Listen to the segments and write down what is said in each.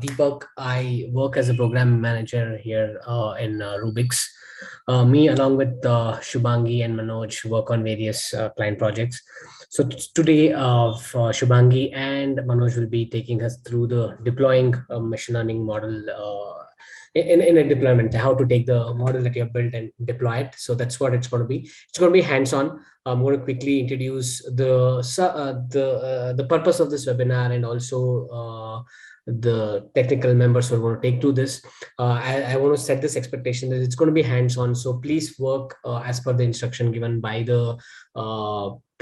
Deepak. I work as a program manager here in Rubik's. Me, along with Shubhangi and Manoj, work on various client projects. So today, Shubhangi and Manoj will be taking us through the deploying a machine learning model in a deployment, how to take the model that you have built and deploy it. So that's what it's going to be. It's going to be hands-on. I'm going to quickly introduce the purpose of this webinar and also the technical members who are going to take to this. I want to set this expectation that it's going to be hands-on. So please work as per the instruction given by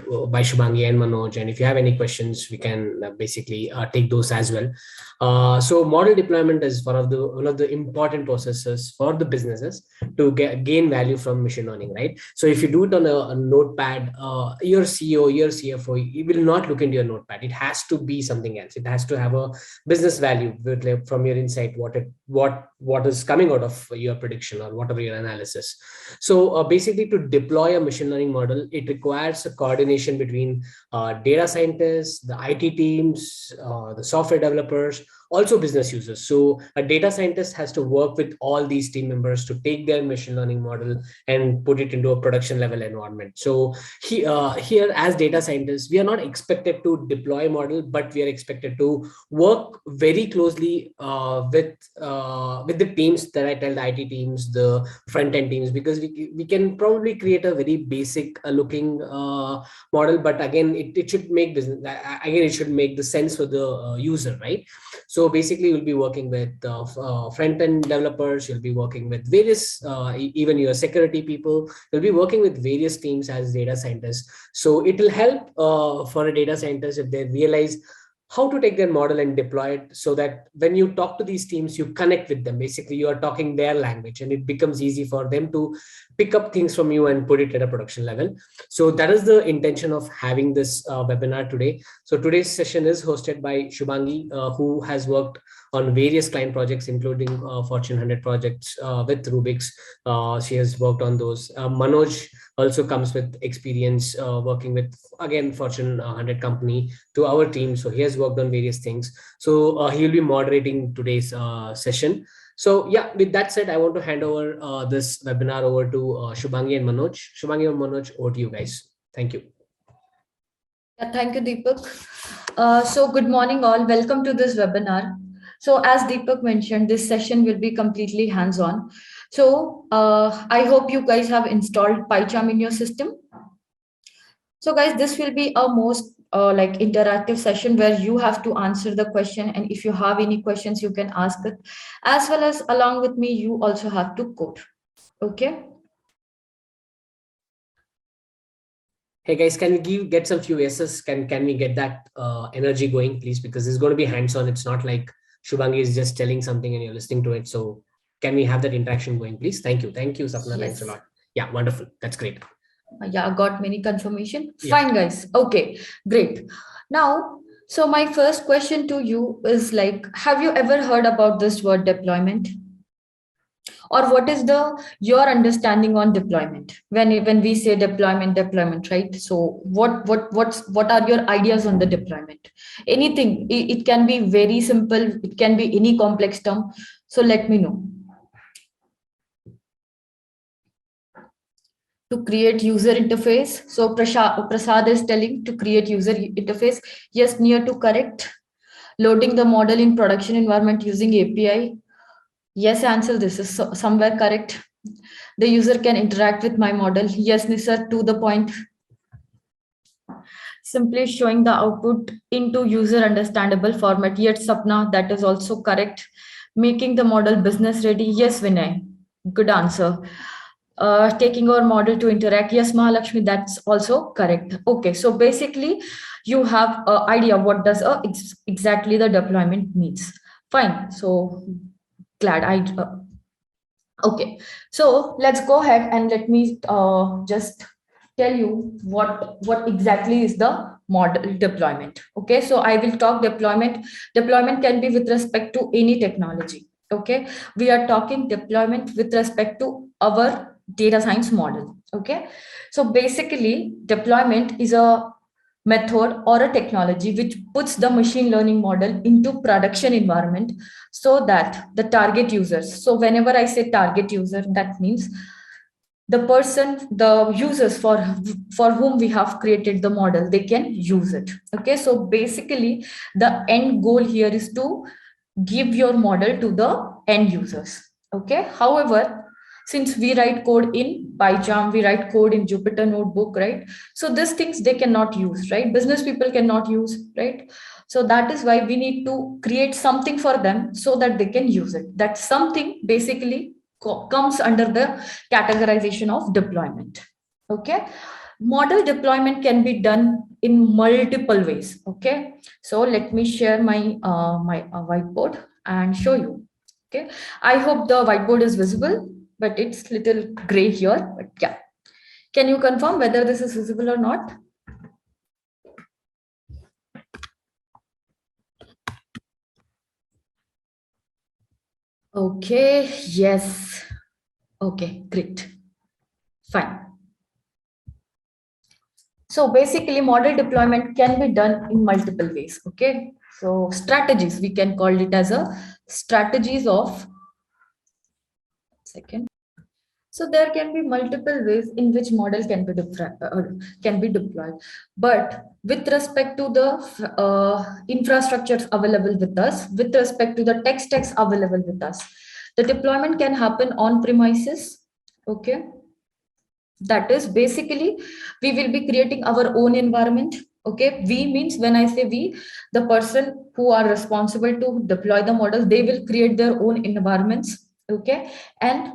Shubhangi and Manoj. And if you have any questions, we can basically take those as well. So model deployment is one of the important processes for the businesses to gain value from machine learning, right? So if you do it on a notepad, your CEO, your CFO, you will not look into your notepad. It has to be something else. It has to have a business value from your insight, what is coming out of your prediction or whatever your analysis. So basically, to deploy a machine learning model, it requires a coordination between data scientists, the IT teams, the software developers, also business users. So a data scientist has to work with all these team members to take their machine learning model and put it into a production level environment. So here as data scientists, we are not expected to deploy a model, but we are expected to work very closely with the teams that I tell, the IT teams, the front end teams, because we can probably create a very basic looking model, but again, it should make business, again, it should make the sense for the user, right? So basically, you'll be working with front-end developers, you'll be working with various, even your security people, you'll be working with various teams as data scientists. So it will help for a data scientist if they realize how to take their model and deploy it, so that when you talk to these teams, you connect with them. Basically, you are talking their language and it becomes easy for them to pick up things from you and put it at a production level. So that is the intention of having this webinar today. So today's session is hosted by Shubhangi, who has worked on various client projects, including Fortune 100 projects with Rubik's. She has worked on those. Manoj also comes with experience working with, again, Fortune 100 company to our team. So he has worked on various things. So he will be moderating today's session. So yeah, with that said, I want to hand over this webinar over to Shubhangi and Manoj. Shubhangi and Manoj, over to you guys. Thank you. Yeah, thank you, Deepak. So good morning all. Welcome to this webinar. So as Deepak mentioned, this session will be completely hands-on. So I hope you guys have installed PyCharm in your system. So guys, this will be a most like interactive session where you have to answer the question, and if you have any questions, you can ask it, as well as along with me, you also have to code. Okay. Hey guys, can we get some few yeses? Can we get that energy going, please? Because it's going to be hands-on. It's not like Shubhangi is just telling something and you're listening to it. So can we have that interaction going, please? Thank you. Thank you, Sapna. Yes. Thanks a lot. Yeah, wonderful. That's great. Yeah, I got many confirmation. Yeah. Fine, guys. Okay, great. Now, so my first question to you is like, have you ever heard about this word deployment? Or what is your understanding on deployment when we say deployment, right? So what are your ideas on the deployment? Anything, it can be very simple, it can be any complex term. So let me know. To create user interface. So Prasad is telling to create user interface. Yes, near to correct. Loading the model in production environment using API. Yes, Ansel, this is somewhere correct. The user can interact with my model. Yes, Nisar, to the point. Simply showing the output into user understandable format. Yes, Sapna, that is also correct. Making the model business ready. Yes, Vinay, good answer. Taking our model to interact. Yes, Mahalakshmi, that's also correct. Okay, so basically you have an idea what does exactly the deployment means. Fine, so glad okay, so let's go ahead and let me just tell you what exactly is the model deployment. Okay, so I will talk deployment. Deployment can be with respect to any technology. Okay, we are talking deployment with respect to our data science model. Okay, so basically deployment is a method or a technology which puts the machine learning model into production environment so that the target users, so whenever I say target user, that means the person, the users for whom we have created the model, they can use it. Okay, so basically the end goal here is to give your model to the end users. Okay, however, since we write code in PyCharm, we write code in Jupyter Notebook, right? So these things they cannot use, right? Business people cannot use, right? So that is why we need to create something for them so that they can use it. That something basically comes under the categorization of deployment. Okay, model deployment can be done in multiple ways. Okay, so let me share my whiteboard and show you. Okay, I hope the whiteboard is visible, but it's little gray here. But yeah, can you confirm whether this is visible or not? Okay, yes. Okay, great. Fine. So basically, model deployment can be done in multiple ways. Okay, so strategies, we can call it as a strategies of second. So there can be multiple ways in which model can be deployed. But with respect to the infrastructures available with us, with respect to the tech stacks available with us, the deployment can happen on premises. Okay, that is basically we will be creating our own environment. Okay, we means when I say we, the person who are responsible to deploy the model, they will create their own environments. Okay, and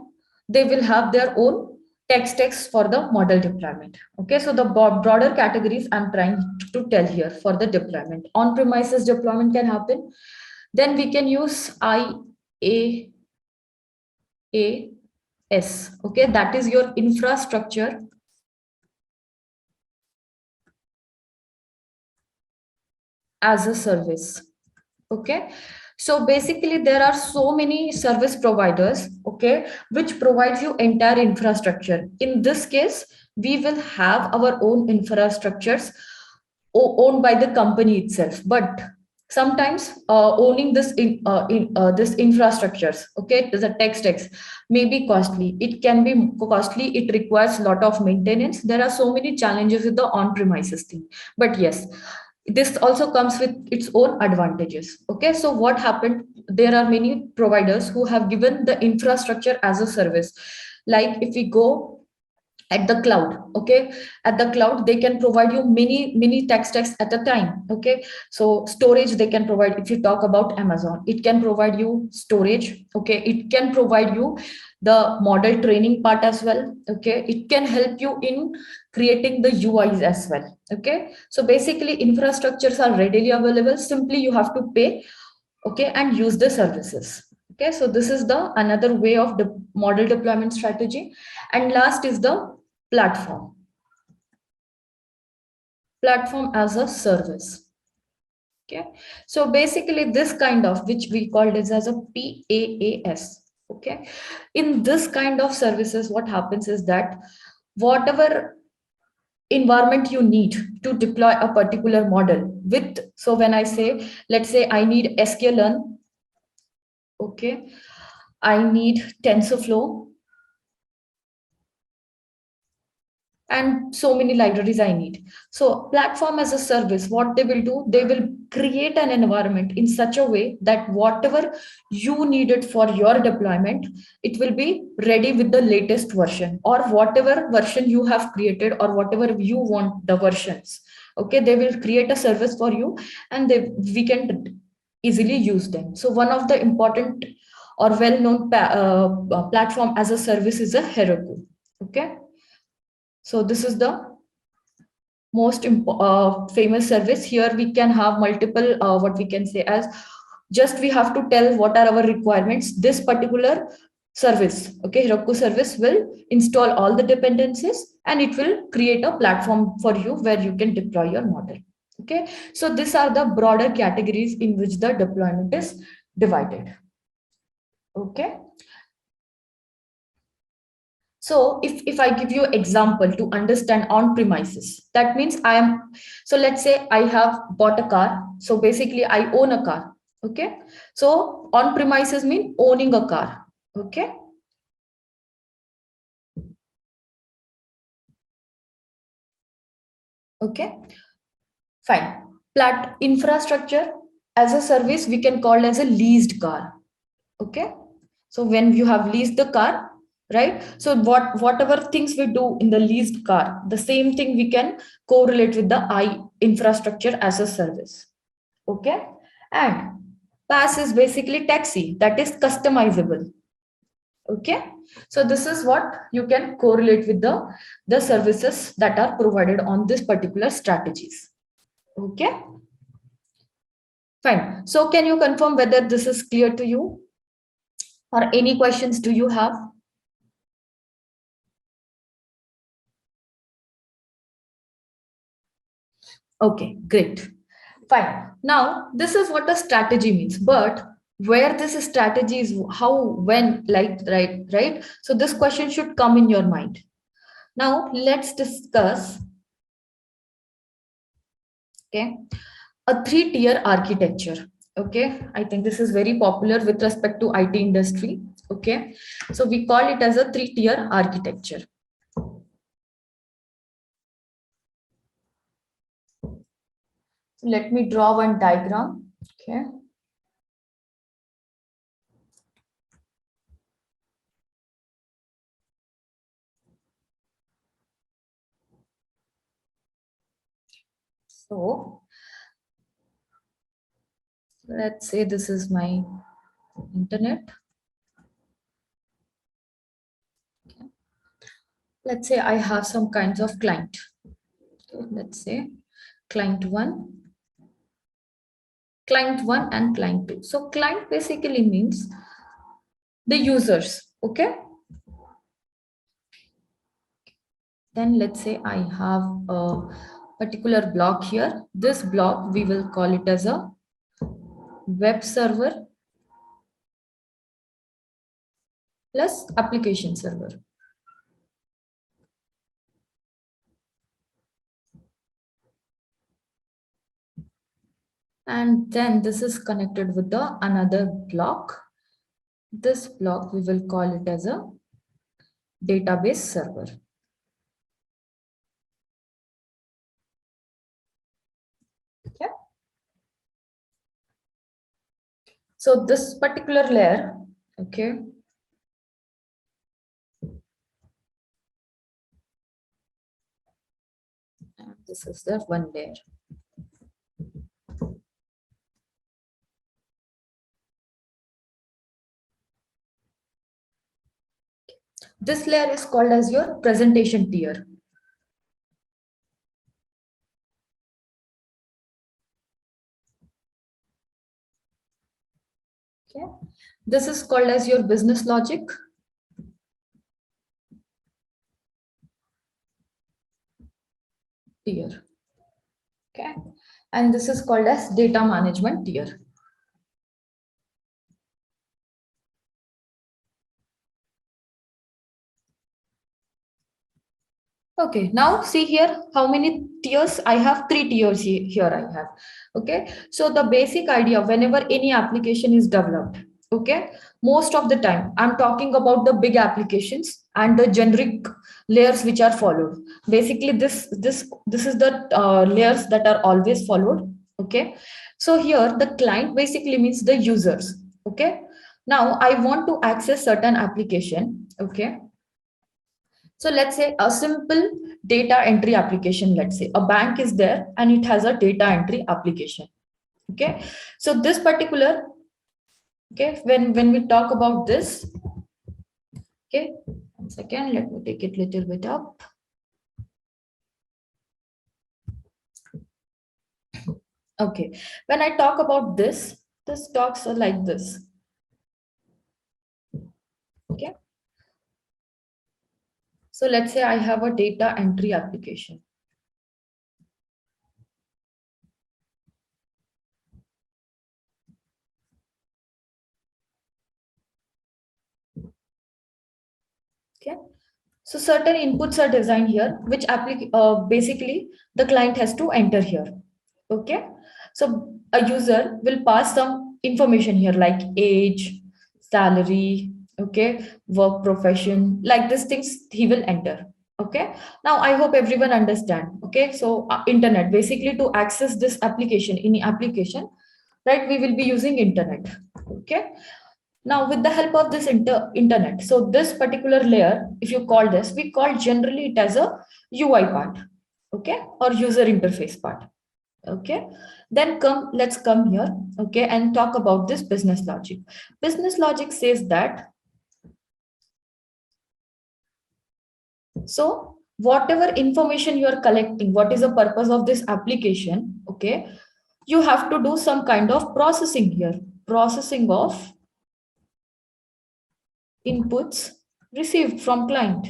they will have their own tech stacks for the model deployment. Okay, so the broader categories I'm trying to tell here for the deployment. On premises deployment can happen. Then we can use IAAS. Okay, that is your infrastructure as a service. Okay, so basically there are so many service providers, okay, which provides you entire infrastructure. In this case, we will have our own infrastructures owned by the company itself, but sometimes owning this infrastructures, okay, the tech stacks may be costly. It can be costly, it requires a lot of maintenance. There are so many challenges with the on premises thing, but yes, this also comes with its own advantages. Okay, so what happened, there are many providers who have given the infrastructure as a service. Like if we go at the cloud, okay, at the cloud they can provide you many tech stacks at a time. Okay, so storage they can provide. If you talk about Amazon, it can provide you storage. Okay, it can provide you the model training part as well. Okay, it can help you in creating the UIs as well. Okay, so basically infrastructures are readily available, simply you have to pay, okay, and use the services. Okay, so this is the another way of the model deployment strategy. And last is the platform as a service. Okay, so basically this kind of, which we called it as a PaaS. Okay, in this kind of services, what happens is that whatever environment you need to deploy a particular model with, so when I say, let's say I need sklearn, okay, I need TensorFlow, and so many libraries I need. So platform as a service, what they will do, they will create an environment in such a way that whatever you needed for your deployment, it will be ready with the latest version, or whatever version you have created, or whatever you want the versions. Okay, they will create a service for you, and we can easily use them. So one of the important or well-known platform as a service is a Heroku. Okay, so this is the most famous service. Here we can have multiple, what we can say as, just we have to tell what are our requirements. This particular service, okay, Heroku service will install all the dependencies, and it will create a platform for you where you can deploy your model. Okay, so these are the broader categories in which the deployment is divided. Okay, So if I give you example to understand on premises, that means so let's say I have bought a car. So basically I own a car. Okay. So on premises mean owning a car. Okay. Okay. Fine. Plat infrastructure as a service we can call as a leased car. Okay. So when you have leased the car, right? So whatever things we do in the leased car, the same thing we can correlate with the infrastructure as a service. Okay. And pass is basically taxi, that is customizable. Okay. So this is what you can correlate with the services that are provided on this particular strategies. Okay. Fine. So can you confirm whether this is clear to you or any questions do you have? Okay, great. Fine. Now, this is what a strategy means, but where this strategy is, how, when, like, right? So this question should come in your mind. Now, let's discuss, okay, a three-tier architecture. Okay, I think this is very popular with respect to IT industry. Okay, so we call it as a three-tier architecture. Let me draw one diagram. Okay. So let's say this is my internet. Let's say I have some kinds of client. So let's say client one and client two. So client basically means the users. Okay. Then let's say I have a particular block here. This block we will call it as a web server plus application server. And then this is connected with the another block. This block we will call it as a database server. Okay. So this particular layer, okay, and this is the one layer. This layer is called as your presentation tier. Okay. This is called as your business logic. Tier. Okay. And this is called as data management tier. Okay, now see here how many tiers I have. Three tiers here I have. Okay, so the basic idea whenever any application is developed, okay, most of the time I'm talking about the big applications and the generic layers which are followed. Basically, this is the layers that are always followed. Okay, so here the client basically means the users. Okay, now I want to access certain application. Okay, so let's say a simple data entry application, let's say a bank is there and it has a data entry application. Okay. So this particular, okay, when we talk about this, okay, 1 second, let me take it a little bit up. Okay. When I talk about this talks are like this. Okay. So let's say I have a data entry application. Okay. So certain inputs are designed here, which basically the client has to enter here. Okay. So a user will pass some information here like age, salary, okay, work profession, like these things he will enter. Okay. Now I hope everyone understand. Okay. So internet, basically to access this application, any application, right, we will be using internet. Okay. Now, with the help of this internet, so this particular layer, if you call this, we call generally it as a UI part, okay, or user interface part, okay. Then let's come here, okay, and talk about this business logic. Business logic says that, so whatever information you are collecting, what is the purpose of this application, okay, you have to do some kind of processing here, processing of inputs received from client.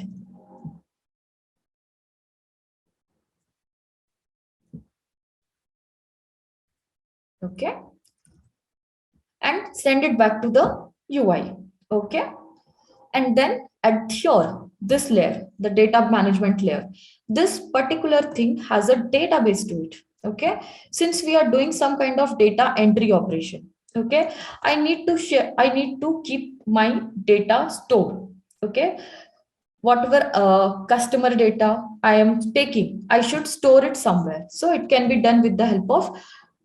Okay, and send it back to the UI. Okay, and then at here, this layer, the data management layer, this particular thing has a database to it. Okay, since we are doing some kind of data entry operation, okay, I need to share, I need to keep my data stored. Okay, whatever customer data I am taking, I should store it somewhere. So it can be done with the help of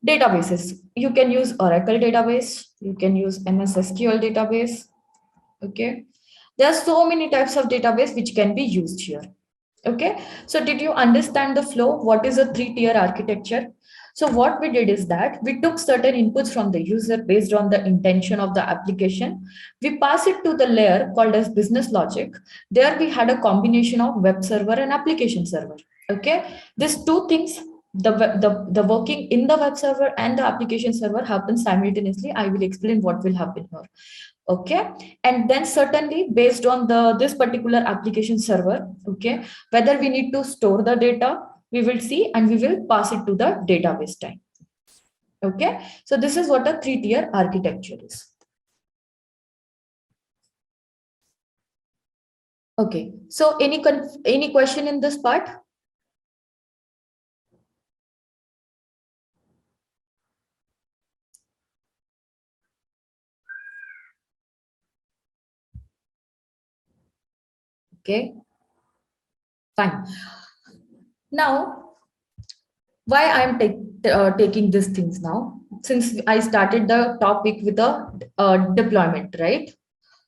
databases. You can use Oracle database, you can use MS SQL database. Okay, there are so many types of database which can be used here. Okay, so did you understand the flow? What is a three-tier architecture? So what we did is that we took certain inputs from the user based on the intention of the application. We pass it to the layer called as business logic. There we had a combination of web server and application server. Okay, these two things, the working in the web server and the application server happens simultaneously. I will explain what will happen here. Okay, and then certainly based on the this particular application server, okay, whether we need to store the data, we will see, and we will pass it to the database time. Okay, so this is what a three-tier architecture is. Okay, so any question in this part? Okay, fine. Now, why I'm taking these things now? Since I started the topic with a deployment, right?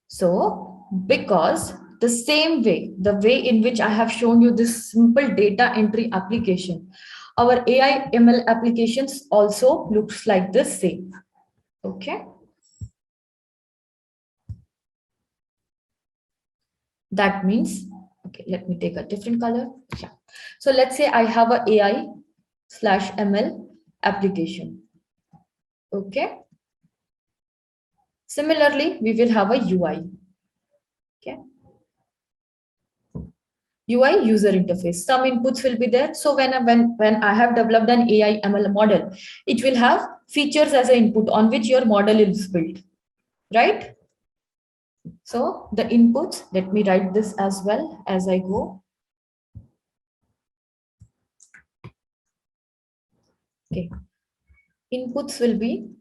So, because the same way, the way in which I have shown you this simple data entry application, our AI ML applications also looks like the same. Okay. That means, okay, let me take a different color. Yeah. So let's say I have a AI/ML application. Okay. Similarly, we will have a UI. Okay. UI, user interface. Some inputs will be there. So when I have developed an AI ML model, it will have features as an input on which your model is built, right? So the inputs, let me write this as well as I go. Okay. Inputs will be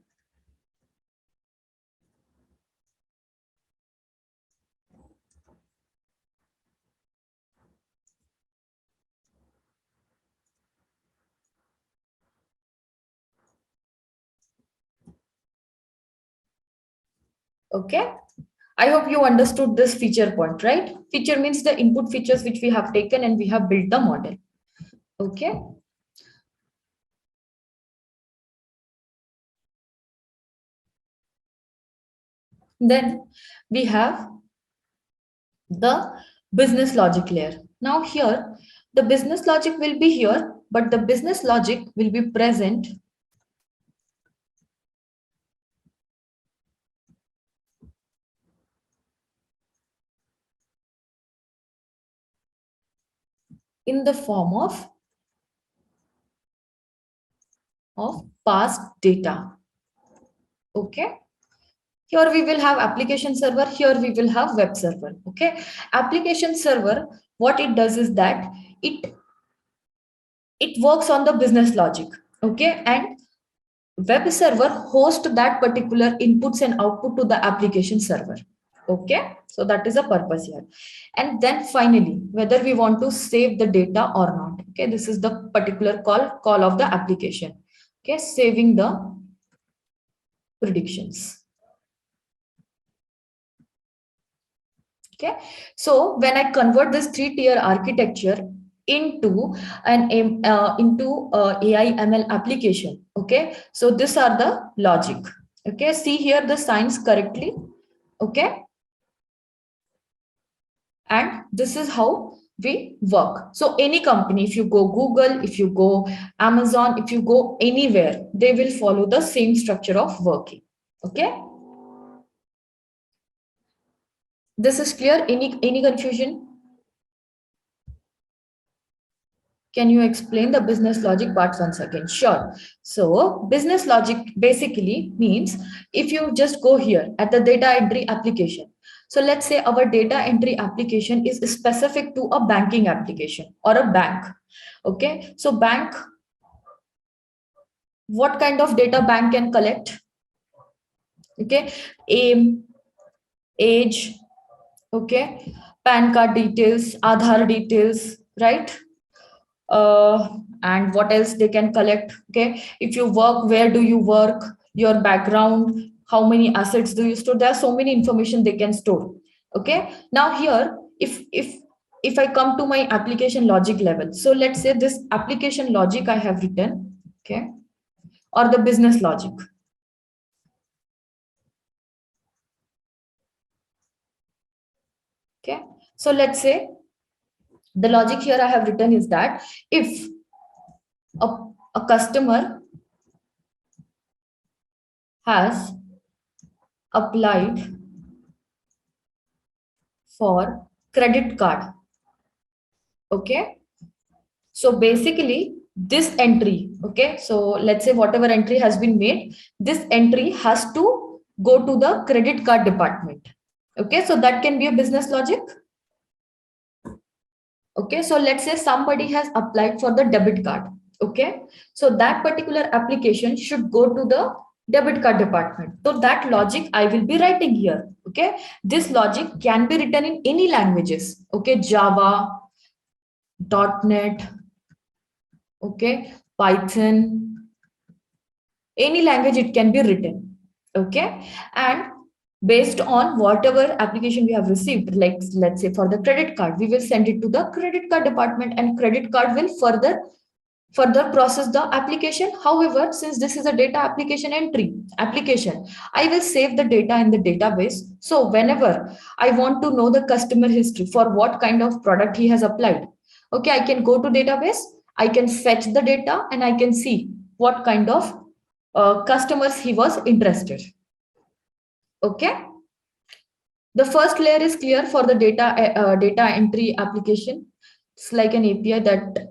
okay. I hope you understood this feature point, right? Feature means the input features which we have taken and we have built the model. Okay. Then we have the business logic layer. Now here, the business logic will be here, but the business logic will be present in the form of past data. Okay. Here we will have application server, here we will have web server. Okay. Application server what it does is that it works on the business logic. Okay, and web server host that particular inputs and output to the application server. Okay, so that is a purpose here. And then finally, whether we want to save the data or not. Okay, this is the particular call of the application. Okay, saving the predictions. Okay, so when I convert this three-tier architecture into AI ML application, okay, so these are the logic. Okay, see here the signs correctly. Okay, and this is how we work. So any company, if you go Google, if you go Amazon, if you go anywhere, they will follow the same structure of working. Okay, this is clear. Any confusion? Can you explain the business logic part once again? Sure. So business logic basically means if you just go here at the data entry application. So let's say our data entry application is specific to a banking application or a bank. Okay. So bank, what kind of data bank can collect? Okay. Age, okay. PAN card details, Aadhaar details, right? And what else they can collect. Okay, if you work, where do you work, your background, how many assets do you store, there are so many information they can store. Okay, now here if I come to my application logic level, so let's say this application logic I have written, okay, or the business logic. Okay, so let's say the logic here I have written is that if a customer has applied for credit card, okay, so basically this entry, okay, so let's say whatever entry has been made, this entry has to go to the credit card department. Okay, so that can be a business logic. Okay, so let's say somebody has applied for the debit card. Okay, so that particular application should go to the debit card department. So that logic I will be writing here. Okay, this logic can be written in any languages. Okay, Java, .NET, okay, Python, any language it can be written. Okay, and based on whatever application we have received, like let's say for the credit card, we will send it to the credit card department and credit card will further process the application. However, since this is a data application, I will save the data in the database. So whenever I want to know the customer history for what kind of product he has applied, okay, I can go to database, I can fetch the data and I can see what kind of customers he was interested. Okay, the first layer is clear for the data entry application. It's like an API that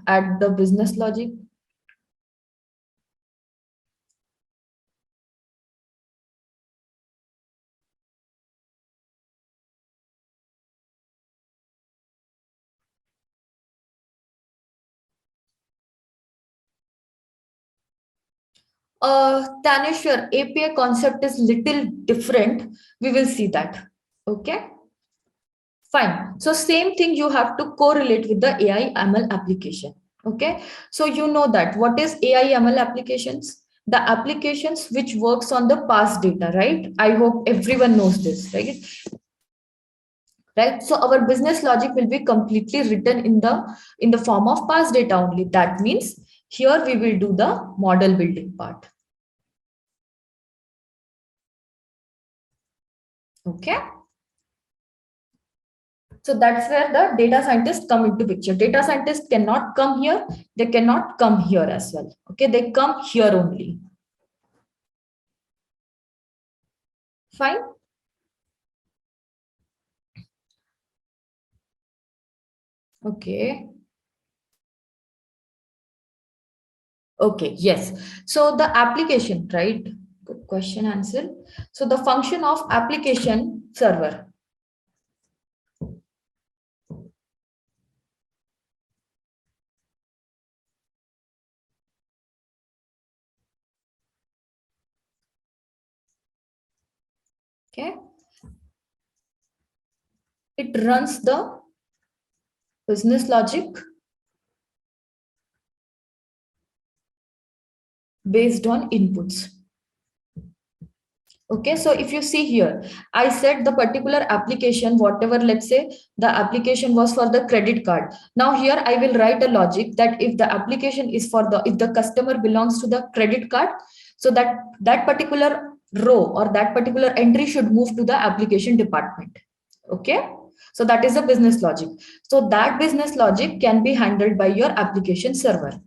at the business logic. Tanishwar, API concept is little different. We will see that. Okay, fine. So same thing you have to correlate with the AI ML application. Okay, so you know that what is AI ML applications? The applications which works on the past data, right? I hope everyone knows this, right? Right, so our business logic will be completely written in the form of past data only. That means here we will do the model building part. Okay, so that's where the data scientists come into picture. Data scientists cannot come here, they cannot come here as well. Okay, they come here only. Fine. Okay. Okay, yes. So the application, right? Good question, answer. So the function of application server. Okay. It runs the business logic based on inputs. Okay, so if you see here, I said the particular application, whatever, let's say the application was for the credit card. Now here I will write a logic that if the application is for the, if the customer belongs to the credit card, so that particular row or that particular entry should move to the application department. Okay, so that is a business logic. So that business logic can be handled by your application server.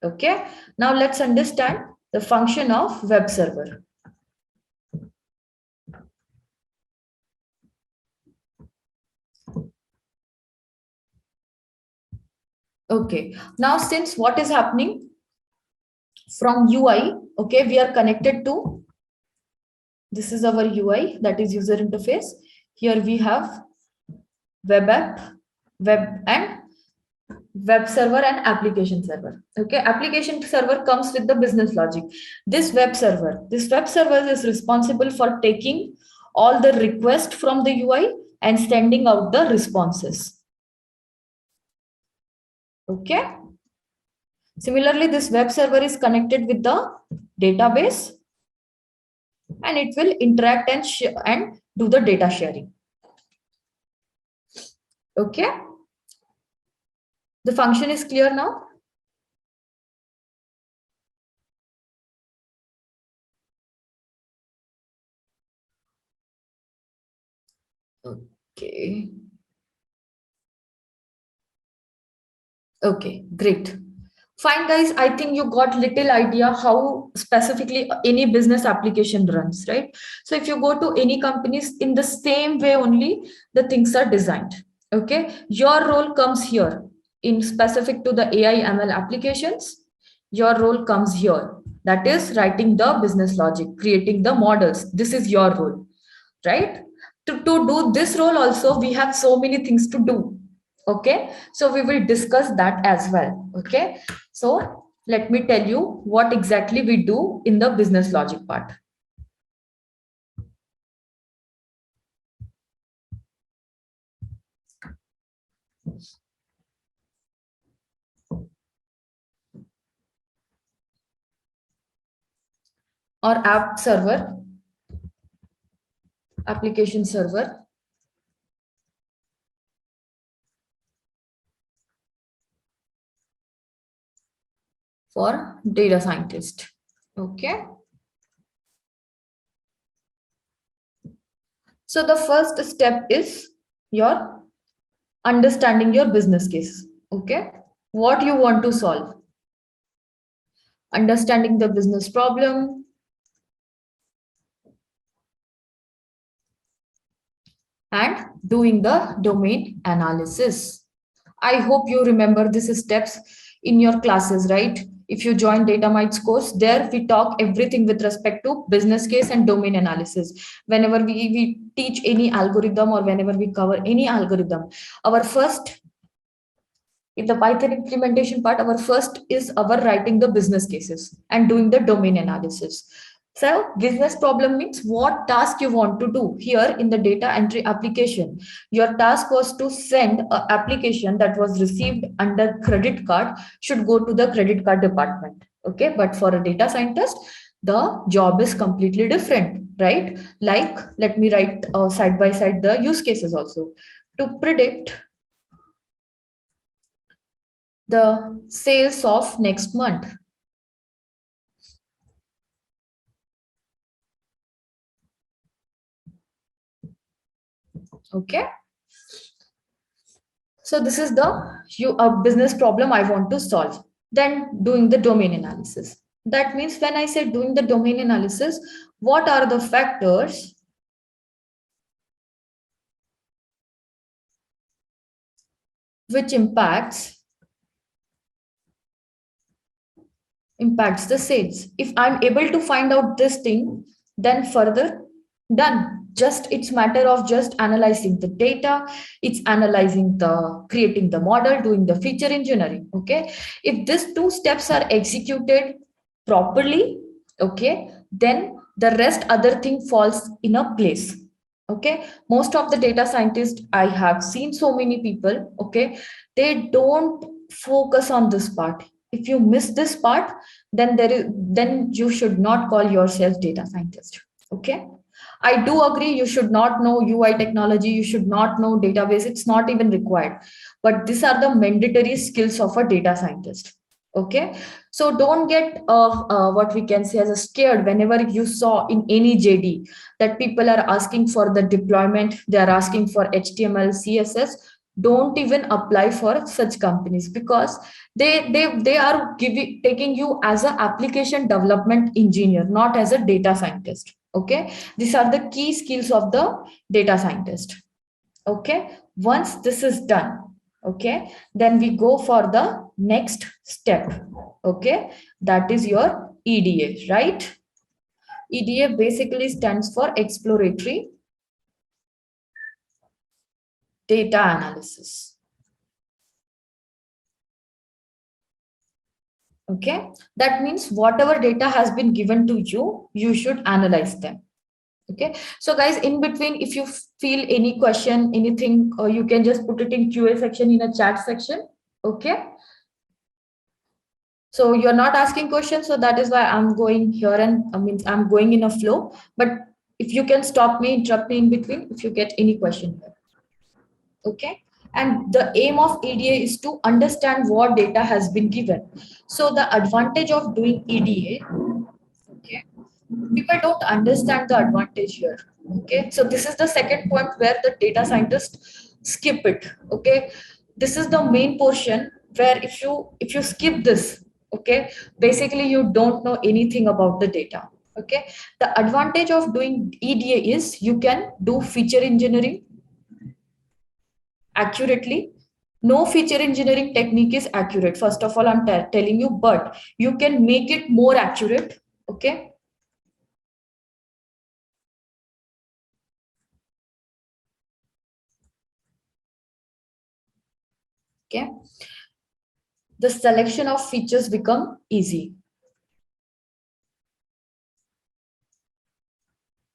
Okay, now let's understand the function of web server. Okay, now since what is happening from UI, okay, we are connected to, this is our UI, that is user interface. Here we have web app, web and web server and application server. Okay, application server comes with the business logic. This web server is responsible for taking all the requests from the UI and sending out the responses. Okay. Similarly, this web server is connected with the database and it will interact and do the data sharing. Okay. The function is clear now. Okay. Okay, great. Fine, guys. I think you got little idea how specifically any business application runs, right? So if you go to any companies, in the same way only the things are designed. Okay, your role comes here in specific to the AI ML applications. Your role comes here. That is writing the business logic, creating the models. This is your role, right? To do this role also, we have so many things to do. Okay, so we will discuss that as well. Okay, so let me tell you what exactly we do in the business logic part. Or app server, application server, for data scientist. Okay. So the first step is your understanding your business case. Okay. What you want to solve. Understanding the business problem. And doing the domain analysis. I hope you remember these steps in your classes, right? If you join DataMites course, there we talk everything with respect to business case and domain analysis. Whenever we teach any algorithm or whenever we cover any algorithm, our first, in the Python implementation part, our first is our writing the business cases and doing the domain analysis. So business problem means what task you want to do. Here in the data entry application, your task was to send an application that was received under credit card should go to the credit card department. Okay, but for a data scientist, the job is completely different, right? Like, let me write side by side the use cases also. To predict the sales of next month. Okay. So this is the business problem I want to solve. Then doing the domain analysis. That means when I say doing the domain analysis, what are the factors which impacts the sales? If I'm able to find out this thing, then further done. Just it's matter of just analyzing the data, it's analyzing the creating the model, doing the feature engineering. Okay, if these two steps are executed properly, okay, then The rest other thing falls in a place. Okay, most of the data scientists, I have seen so many people, okay, they don't focus on this part. If you miss this part, then you should not call yourself data scientist. Okay, I do agree you should not know UI technology, you should not know database, it's not even required. But these are the mandatory skills of a data scientist. Okay, so don't get what we can say as a scared whenever you saw in any JD that people are asking for the deployment, they are asking for HTML, CSS. Don't even apply for such companies, because they are taking you as an application development engineer, not as a data scientist. Okay, these are the key skills of the data scientist. Okay, once this is done, okay, then we go for the next step. Okay, that is your EDA, right? EDA basically stands for exploratory data analysis. Okay, that means whatever data has been given to you, you should analyze them. Okay, so guys, in between, if you feel any question, anything, you can just put it in QA section, in a chat section. Okay, so you're not asking questions, so that is why I'm going here, and I mean I'm going in a flow. But if you can stop me, interrupt me in between if you get any question here. Okay, and the aim of EDA is to understand what data has been given. So the advantage of doing EDA, okay, people don't understand the advantage here. Okay, so this is the second point where the data scientists skip it. Okay, this is the main portion where if you skip this, okay, basically you don't know anything about the data. Okay, the advantage of doing EDA is you can do feature engineering accurately. No feature engineering technique is accurate, first of all, I'm telling you, but you can make it more accurate. Okay, okay, the selection of features become easy.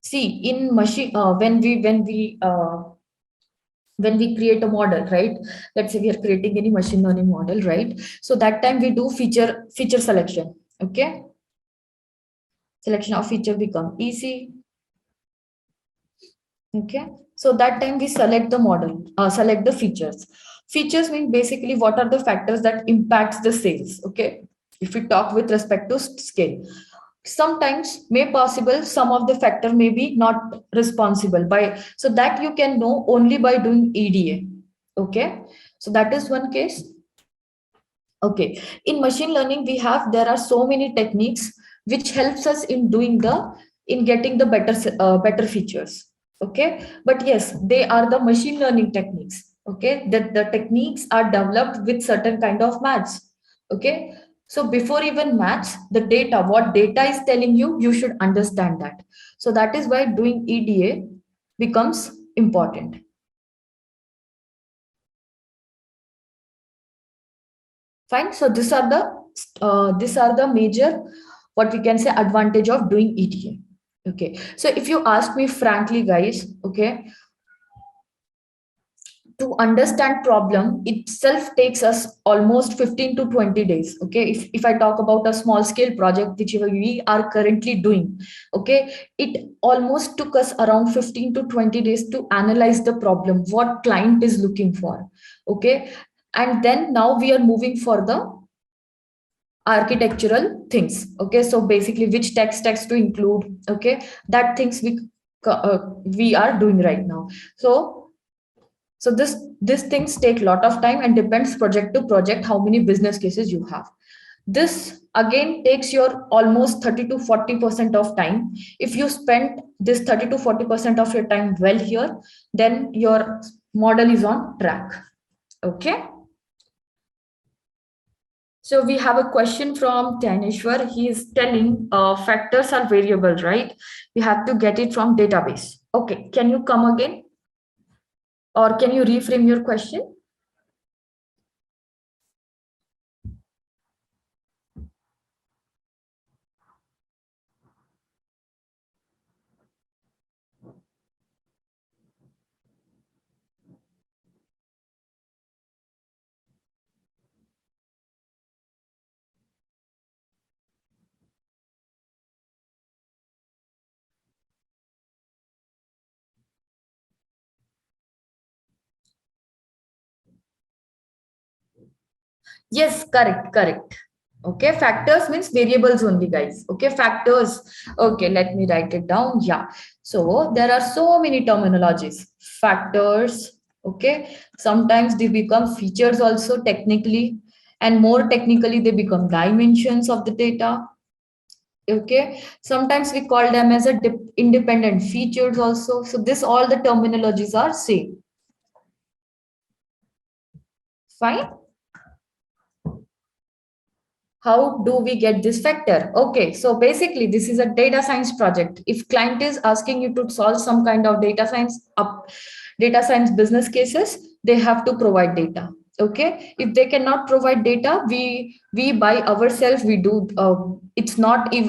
See, in machine, when we create a model, right? Let's say we are creating any machine learning model, right? So that time we do feature selection. Okay, selection of feature become easy. Okay, so that time we select the model, select the features. Features mean basically what are the factors that impacts the sales. Okay, if we talk with respect to scale, sometimes may possible some of the factor may be not responsible by, so that you can know only by doing EDA. Okay, so that is one case. Okay, in machine learning we have, there are so many techniques which helps us in doing the, in getting the better features. Okay, but yes, they are the machine learning techniques. Okay, that the techniques are developed with certain kind of maths. Okay, so before even maths, the data, what data is telling you, you should understand that. So that is why doing EDA becomes important. Fine. So these are the major, what we can say, advantage of doing EDA. Okay. So if you ask me frankly, guys, okay, to understand problem itself takes us almost 15 to 20 days. Okay, if I talk about a small scale project which we are currently doing, okay, it almost took us around 15 to 20 days to analyze the problem, what client is looking for. Okay, and then now we are moving for the architectural things. Okay, so basically which text to include. Okay, that things we are doing right now. So this things take a lot of time and depends project to project how many business cases you have. This again takes your almost 30 to 40% of time. If you spend this 30 to 40% of your time well here, then your model is on track. Okay, so we have a question from Tanishwar. He is telling factors are variable, right? We have to get it from database. Okay, can you come again? Or can you reframe your question? Yes, correct. Okay, factors means variables only, guys. Okay, factors. Okay, let me write it down. Yeah. So there are so many terminologies. Factors. Okay. Sometimes they become features also technically, and more technically, they become dimensions of the data. Okay. Sometimes we call them as a independent features also. So this all the terminologies are same. Fine. How do we get this factor? Okay, so basically this is a data science project. If client is asking you to solve some kind of data science business cases, they have to provide data. Okay, if they cannot provide data, we by ourselves we do. It's not if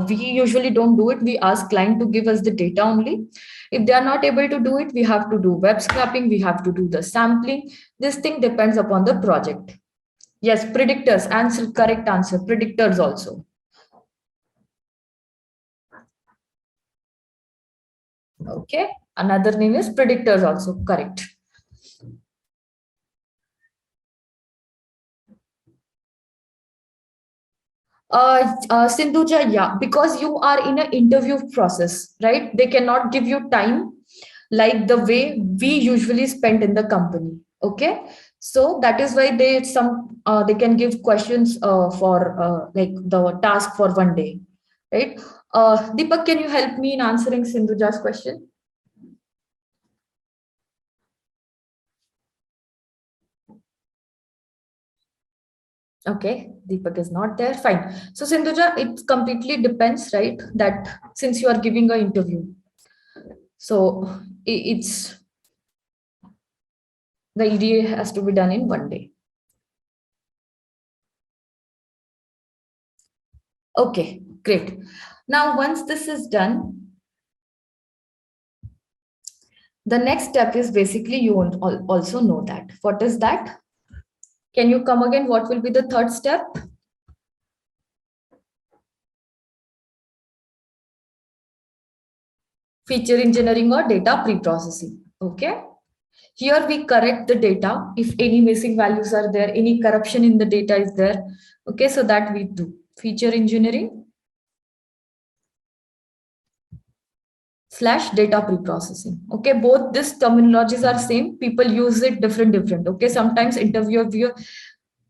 we usually don't do it. We ask client to give us the data only. If they are not able to do it, we have to do web scraping. We have to do the sampling. This thing depends upon the project. Yes, predictors. Answer, correct answer. Predictors also. Okay. Another name is predictors also. Correct. Sindhuja, yeah, because you are in an interview process, right? They cannot give you time like the way we usually spend in the company. Okay. So that is why they can give questions for like the task for one day, right? Deepak, can you help me in answering Sindhuja's question? Okay, Deepak is not there. Fine. So, Sindhuja, it completely depends, right? That since you are giving an interview, so it's the EDA has to be done in one day. Okay, great. Now, once this is done, the next step is basically you also know that. What is that? Can you come again? What will be the third step? Feature engineering or data pre-processing. Okay. Here we correct the data if any missing values are there, any corruption in the data is there. Okay, so that we do. Feature engineering / data pre-processing. Okay, both these terminologies are same. People use it different. Okay, sometimes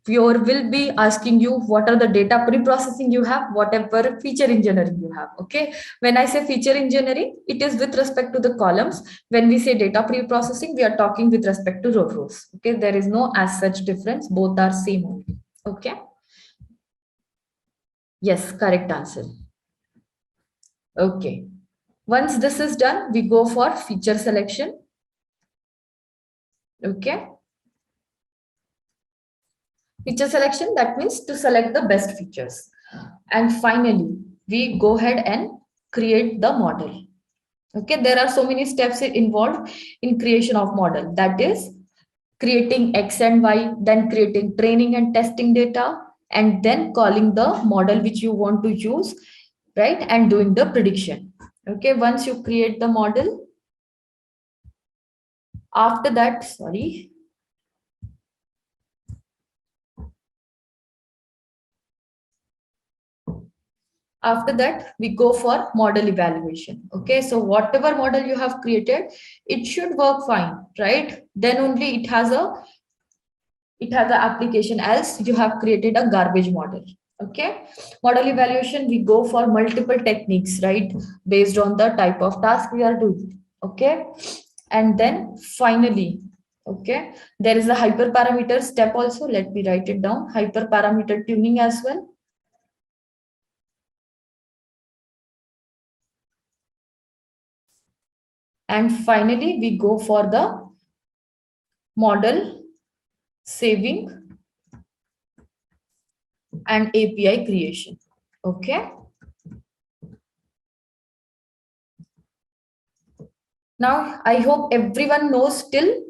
viewer will be asking you what are the data pre-processing you have, whatever feature engineering you have. Okay, when I say feature engineering, it is with respect to the columns. When we say data pre-processing, we are talking with respect to rows. Okay, there is no as such difference, both are same only. Okay, yes, correct answer. Okay, once this is done, we go for feature selection. Okay, feature selection, that means to select the best features. And finally, we go ahead and create the model. Okay, there are so many steps involved in creation of model. That is creating X and Y, then creating training and testing data, and then calling the model which you want to use, right? And doing the prediction. Okay, once you create the model, after that, sorry, after that we go for model evaluation. Okay, so whatever model you have created, it should work fine, right? Then only it has an application, else you have created a garbage model. Okay, model evaluation, we go for multiple techniques, right, based on the type of task we are doing. Okay, and then finally, okay, there is a hyperparameter step also. Let me write it down. Hyperparameter tuning as well. And finally, we go for the model saving and API creation. Okay. Now, I hope everyone knows till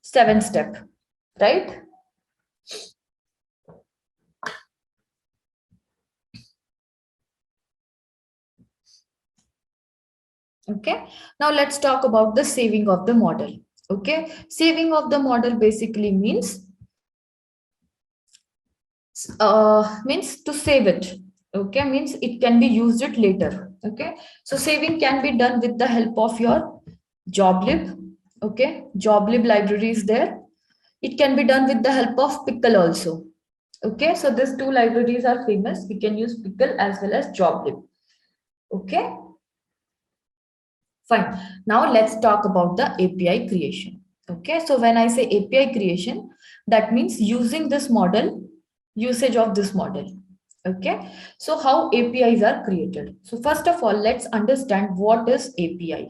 7th step, right? Okay. Now, let's talk about the saving of the model. Okay. Saving of the model basically means Means to save it. Okay, means it can be used it later. Okay, so saving can be done with the help of your job lib. Okay, job lib library is there. It can be done with the help of pickle also. Okay, so these two libraries are famous. We can use pickle as well as job lib. Okay, fine. Now let's talk about the API creation. Okay, so when I say API creation, that means using this model, usage of this model. Okay, so how APIs are created. So first of all, let's understand what is API.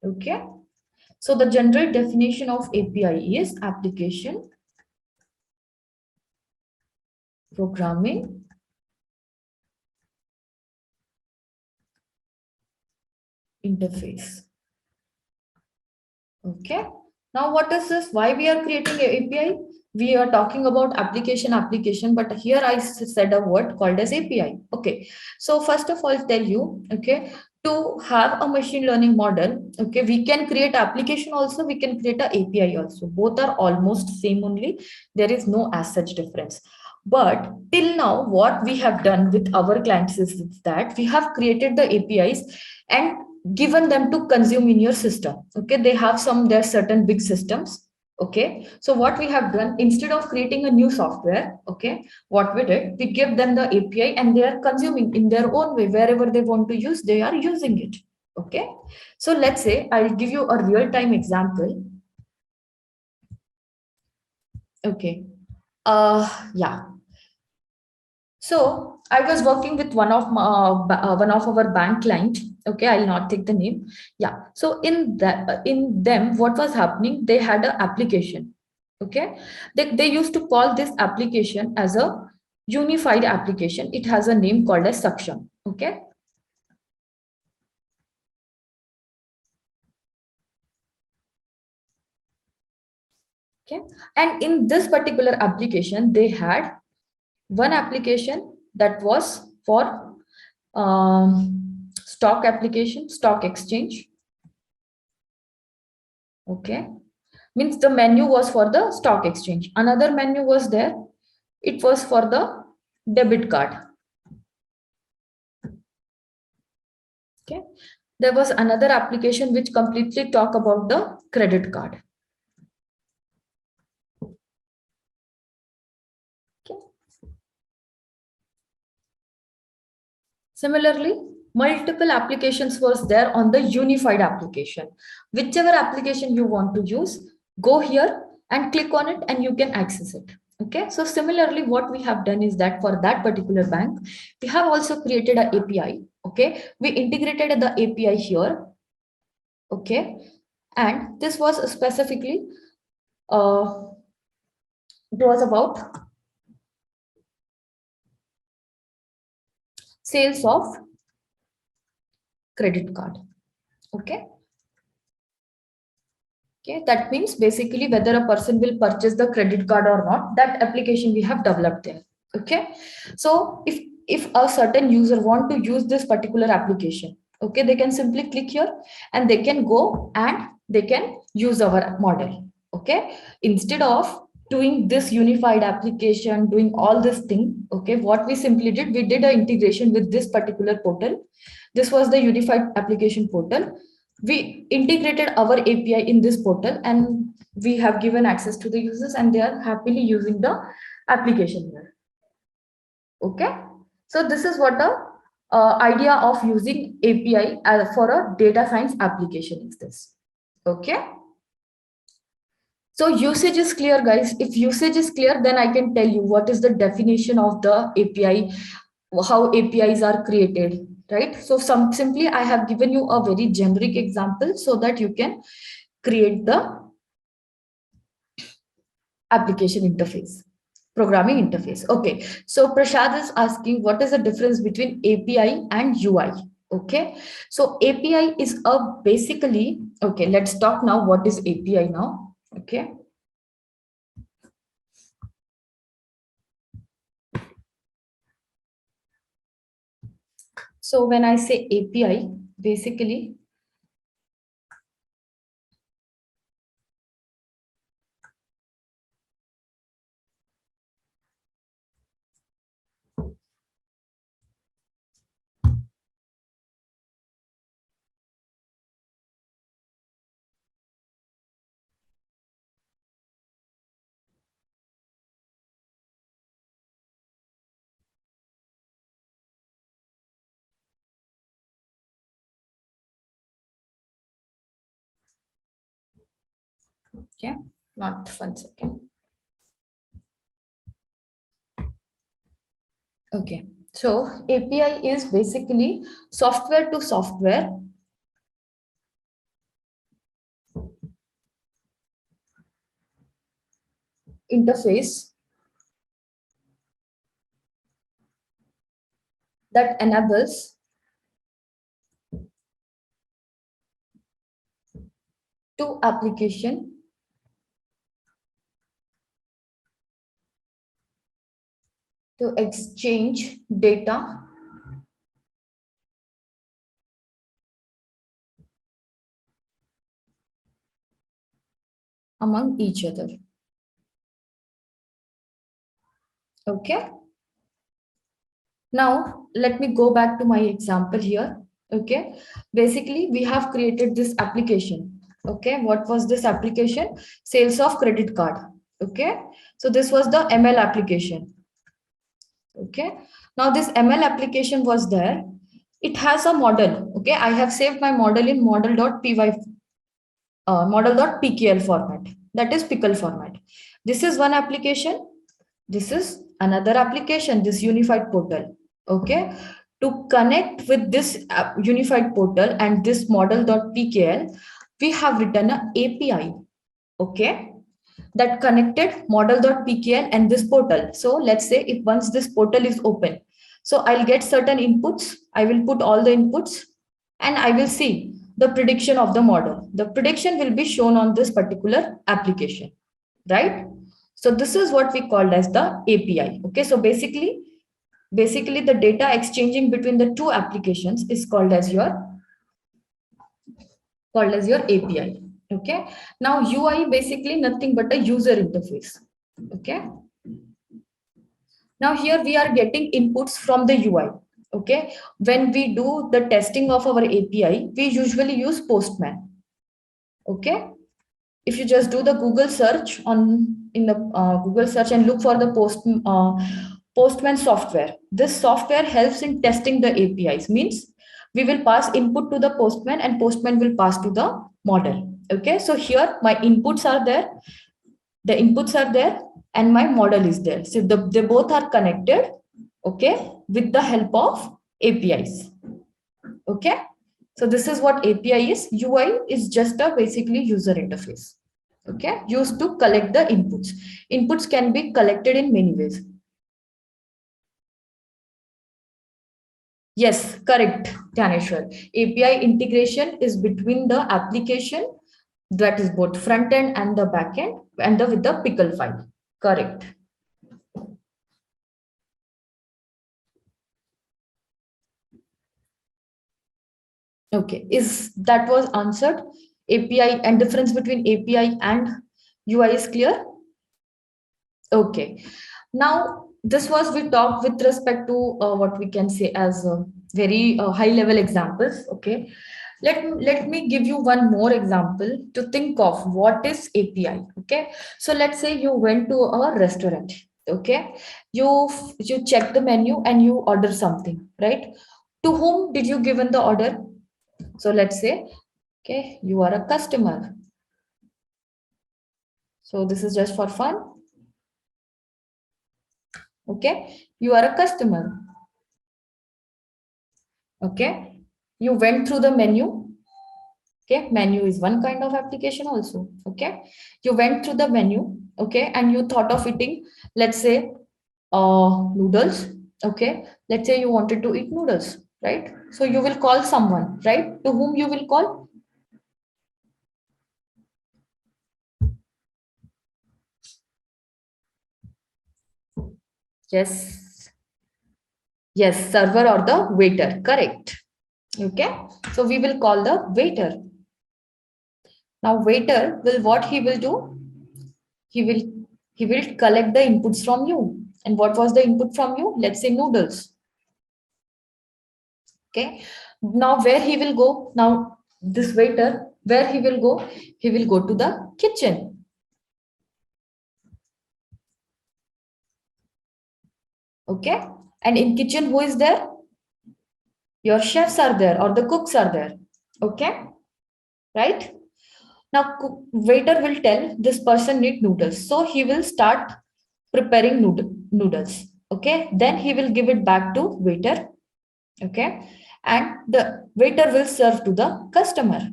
Okay, so the general definition of API is application programming interface. Okay. Now, what is this? Why we are creating a API? We are talking about application, but here I said a word called as API. Okay. So first of all, tell you, okay, to have a machine learning model, okay, we can create application also, we can create a API also. Both are almost same only. There is no as such difference. But till now, what we have done with our clients is that we have created the APIs and given them to consume in your system. Okay, they have some their certain big systems. Okay, so what we have done, instead of creating a new software, okay, what we did, we give them the API and they are consuming in their own way. Wherever they want to use, they are using it. Okay, so let's say I'll give you a real-time example. Okay, yeah, so I was working with one of our bank client. Okay, I'll not take the name. Yeah. So in that in them, what was happening? They had an application. Okay, they used to call this application as a unified application. It has a name called as Saksham. Okay. Okay. And in this particular application, they had one application that was for stock application, stock exchange. Okay, means the menu was for the stock exchange. Another menu was there, it was for the debit card. Okay, there was another application which completely talk about the credit card. Okay, similarly, multiple applications was there on the unified application. Whichever application you want to use, go here and click on it and you can access it. Okay, so similarly, what we have done is that for that particular bank, we have also created an API. Okay, we integrated the API here. Okay, and this was specifically it was about sales of credit card. Okay. Okay, that means basically whether a person will purchase the credit card or not, that application we have developed there. Okay, so if a certain user want to use this particular application, okay, they can simply click here and they can go and they can use our model. Okay, instead of doing this unified application, doing all this thing, okay, what we simply did, we did an integration with this particular portal. This was the unified application portal. We integrated our API in this portal and we have given access to the users and they are happily using the application here. Okay, so this is what a idea of using API for a data science application is this. Okay, so usage is clear, guys. If usage is clear, then I can tell you what is the definition of the API, how APIs are created, right? So simply I have given you a very generic example so that you can create the application interface, programming interface. Okay, so Prashad is asking what is the difference between API and UI. Okay, so API is a basically, okay, let's talk now what is API now. Okay, so when I say API, basically Okay, not 1 second. Okay, so API is basically software to software interface that enables two application to exchange data among each other. Okay. Now, let me go back to my example here. Okay. Basically, we have created this application. Okay. What was this application? Sales of credit card. Okay. So this was the ML application. Okay. Now this ML application was there. It has a model. Okay. I have saved my model in model.py, model.pkl format. That is pickle format. This is one application. This is another application, this unified portal. Okay. To connect with this unified portal and this model.pkl, we have written an API. Okay. That connected model.pkl and this portal. So let's say if once this portal is open, so I'll get certain inputs. I will put all the inputs and I will see the prediction of the model. The prediction will be shown on this particular application, right? So this is what we called as the API. Okay, so basically the data exchanging between the two applications is called as your API. Okay, now UI basically nothing but a user interface. Okay, now here we are getting inputs from the UI. Okay, when we do the testing of our API, we usually use Postman. Okay, if you just do the Google search on in the Google search and look for the Postman software, this software helps in testing the APIs. Means we will pass input to the Postman and Postman will pass to the model. Okay, so here my inputs are there, the inputs are there, and my model is there. So they both are connected. Okay, with the help of APIs. Okay. So this is what API is. UI is just a basically user interface. Okay, used to collect the inputs. Inputs can be collected in many ways. Yes, correct, Dhaneshwar. API integration is between the application, that is both front end and the back end, and with the pickle file. Correct. Okay, is that was answered? API and difference between API and UI is clear? Okay. Now, this was we talked with respect to what we can say as very high level examples. Okay. Let me give you one more example to think of what is API. Okay. So let's say you went to a restaurant. Okay. You check the menu and you order something, right? To whom did you given the order? So let's say, okay, you are a customer. So this is just for fun. Okay, you are a customer. Okay, you went through the menu. Okay, menu is one kind of application also. Okay, you went through the menu. Okay, and you thought of eating, let's say, noodles. Okay, let's say you wanted to eat noodles, right? So you will call someone, right? To whom you will call? Yes, yes, server or the waiter. Correct. Okay, so we will call the waiter. Now, waiter will what he will do? He will collect the inputs from you. And what was the input from you? Let's say noodles. Okay. Now, where he will go? Now, this waiter, where he will go? He will go to the kitchen. Okay. And in kitchen, who is there? Your chefs are there or the cooks are there. Okay. Right. Now waiter will tell this person need noodles. So he will start preparing noodles. Okay. Then he will give it back to waiter. Okay. And the waiter will serve to the customer.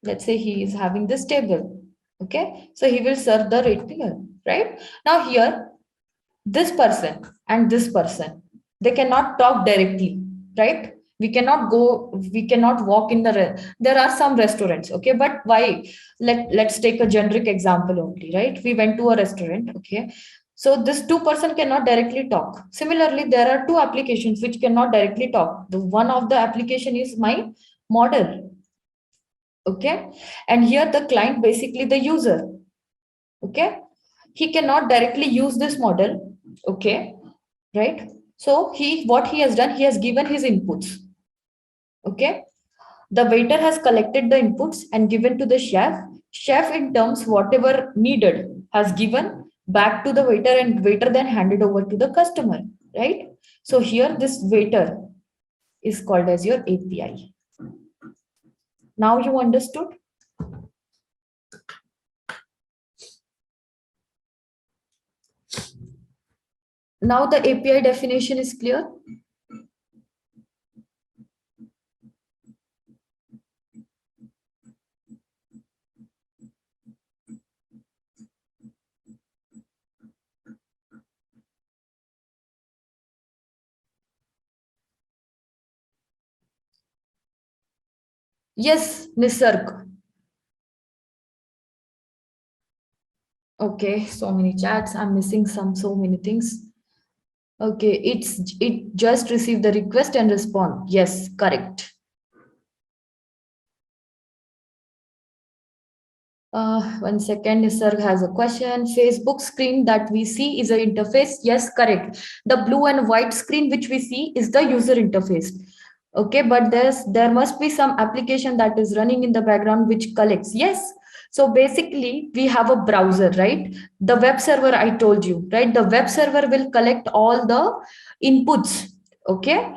Let's say he is having this table. Okay. So he will serve the regular, right? Now here, this person and this person, they cannot talk directly, right? We cannot walk in there are some restaurants, okay, but why, let's take a generic example only, right? We went to a restaurant, okay, so this two person cannot directly talk. Similarly, there are two applications which cannot directly talk. The one of the application is my model, okay, and here the client, basically the user, okay, he cannot directly use this model, okay, right? So what he has done, he has given his inputs, okay. The waiter has collected the inputs and given to the chef in terms whatever needed has given back to the waiter, and waiter then handed over to the customer, right? So here this waiter is called as your API. Now you understood? Now the API definition is clear. Yes, Nisarg. Okay, so many chats. I'm missing so many things. Okay, it just received the request and respond. Yes, correct. 1 second, Nisarg has a question. Facebook screen that we see is an interface. Yes, correct. The blue and white screen which we see is the user interface. Okay, but there must be some application that is running in the background which collects. Yes. So basically, we have a browser, right? The web server I told you, right? The web server will collect all the inputs, okay,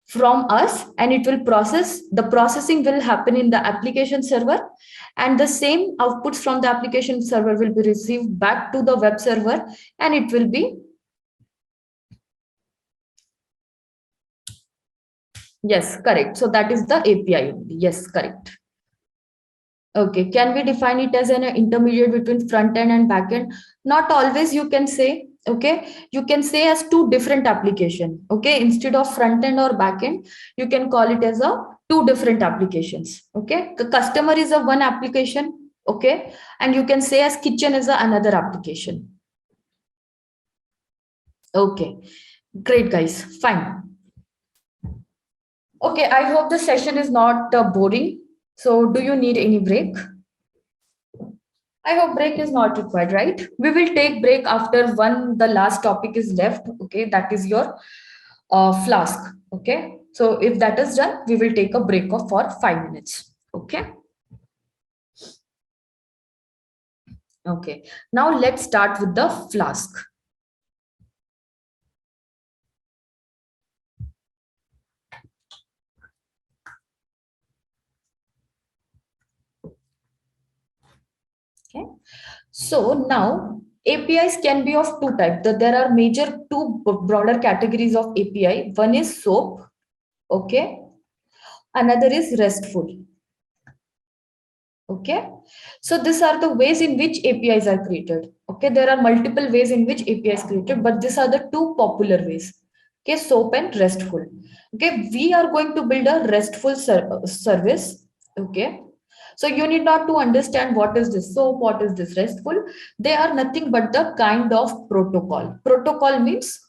from us, and it will process. The processing will happen in the application server, and the same outputs from the application server will be received back to the web server, and it will be, yes, correct. So that is the API only. Yes, correct. Okay, can we define it as an intermediate between front end and back end? Not always, you can say, okay, you can say as two different application, okay, instead of front end or back end, you can call it as a two different applications, okay. The customer is a one application, okay, and you can say as kitchen is a another application. Okay, great guys, fine. Okay, I hope the session is not boring. So do you need any break? I hope break is not required, right? We will take break after the last topic is left. Okay, that is your Flask. Okay, so if that is done, we will take a break for 5 minutes. Okay. Okay. Now let's start with the Flask. Okay. So now APIs can be of two types. There are major two broader categories of API. One is SOAP. Okay. Another is RESTful. Okay, so these are the ways in which APIs are created. Okay, there are multiple ways in which APIs created, but these are the two popular ways. Okay, SOAP and RESTful. Okay, we are going to build a RESTful service. Okay, so you need not to understand what is this SOAP, what is this RESTful. They are nothing but the kind of protocol. Protocol means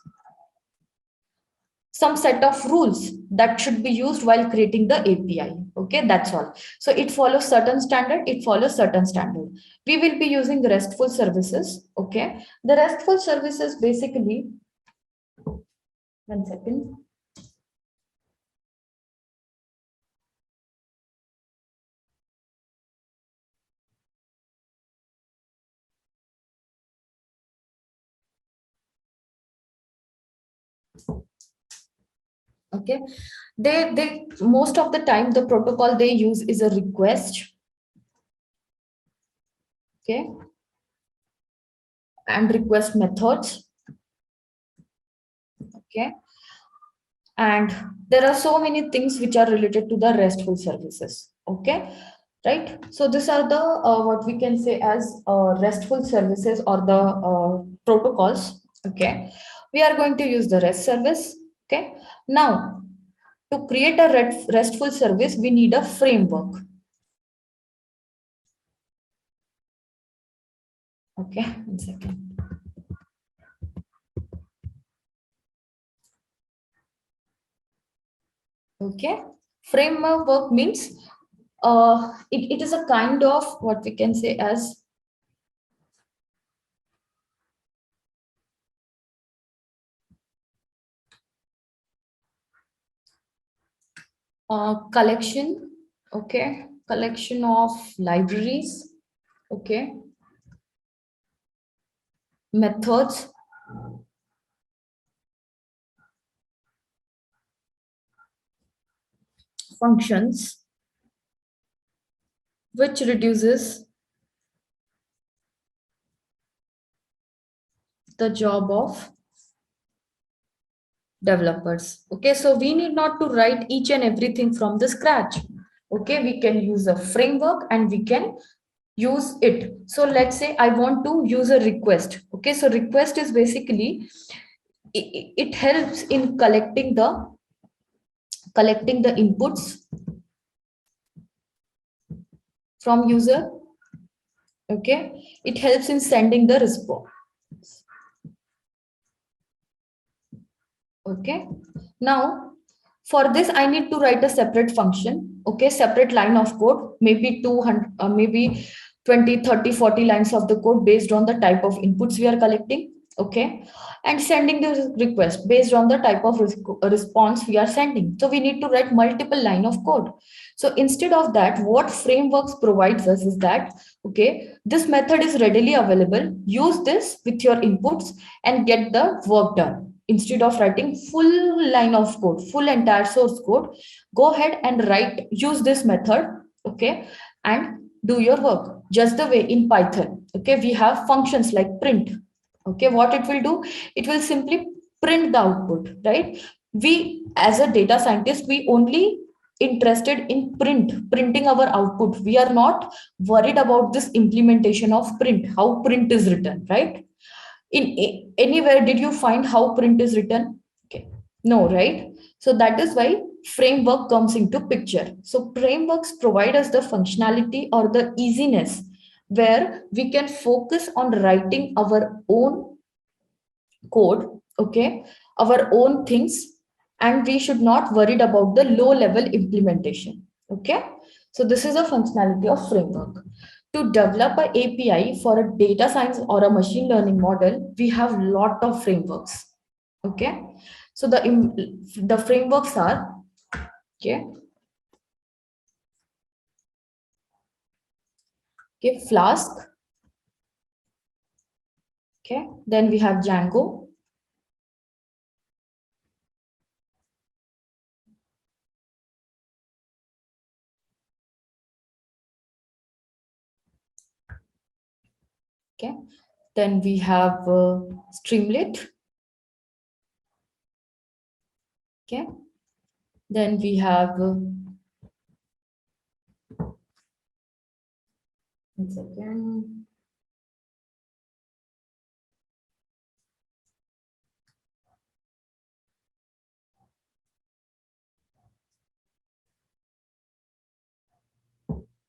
some set of rules that should be used while creating the API. Okay, that's all. So it follows certain standard, it follows certain standard. We will be using the RESTful services. Okay, the RESTful services basically, 1 second. Okay, they most of the time the protocol they use is a request. Okay, and request methods. Okay, and there are so many things which are related to the RESTful services. Okay, right? So these are the what we can say as RESTful services or the protocols. Okay, we are going to use the REST service. Okay, now to create a RESTful service, we need a framework. Okay, 1 second. Okay, framework means it is a kind of what we can say as collection. Okay, collection of libraries. Okay, methods, functions, which reduces the job of developers. Okay, so we need not to write each and everything from the scratch. Okay, we can use a framework and we can use it. So let's say I want to use a request. Okay, so request is basically it helps in collecting the inputs from user. Okay, it helps in sending the response. Okay, now for this I need to write a separate function. Okay, separate line of code, maybe 200 maybe 20, 30, 40 lines of the code based on the type of inputs we are collecting. Okay, and sending the request based on the type of response we are sending. So we need to write multiple line of code. So instead of that, what frameworks provides us is that, okay, this method is readily available, use this with your inputs and get the work done. Instead of writing full line of code, full entire source code, go ahead and use this method. Okay, and do your work just the way in Python. Okay, we have functions like print. Okay, what it will do, it will simply print the output, right? We as a data scientist, we only interested in printing our output. We are not worried about this implementation of print, how print is written, right? Anywhere did you find how print is written? Okay, no, right? So that is why framework comes into picture. So frameworks provide us the functionality or the easiness where we can focus on writing our own code. Okay, our own things, and we should not worried about the low level implementation. Okay, so this is a functionality of framework. To develop a API for a data science or a machine learning model, we have lot of frameworks. Okay, so the frameworks are, okay, Flask. Okay, then we have Django. Okay, then we have Streamlit. Okay, then we have one second.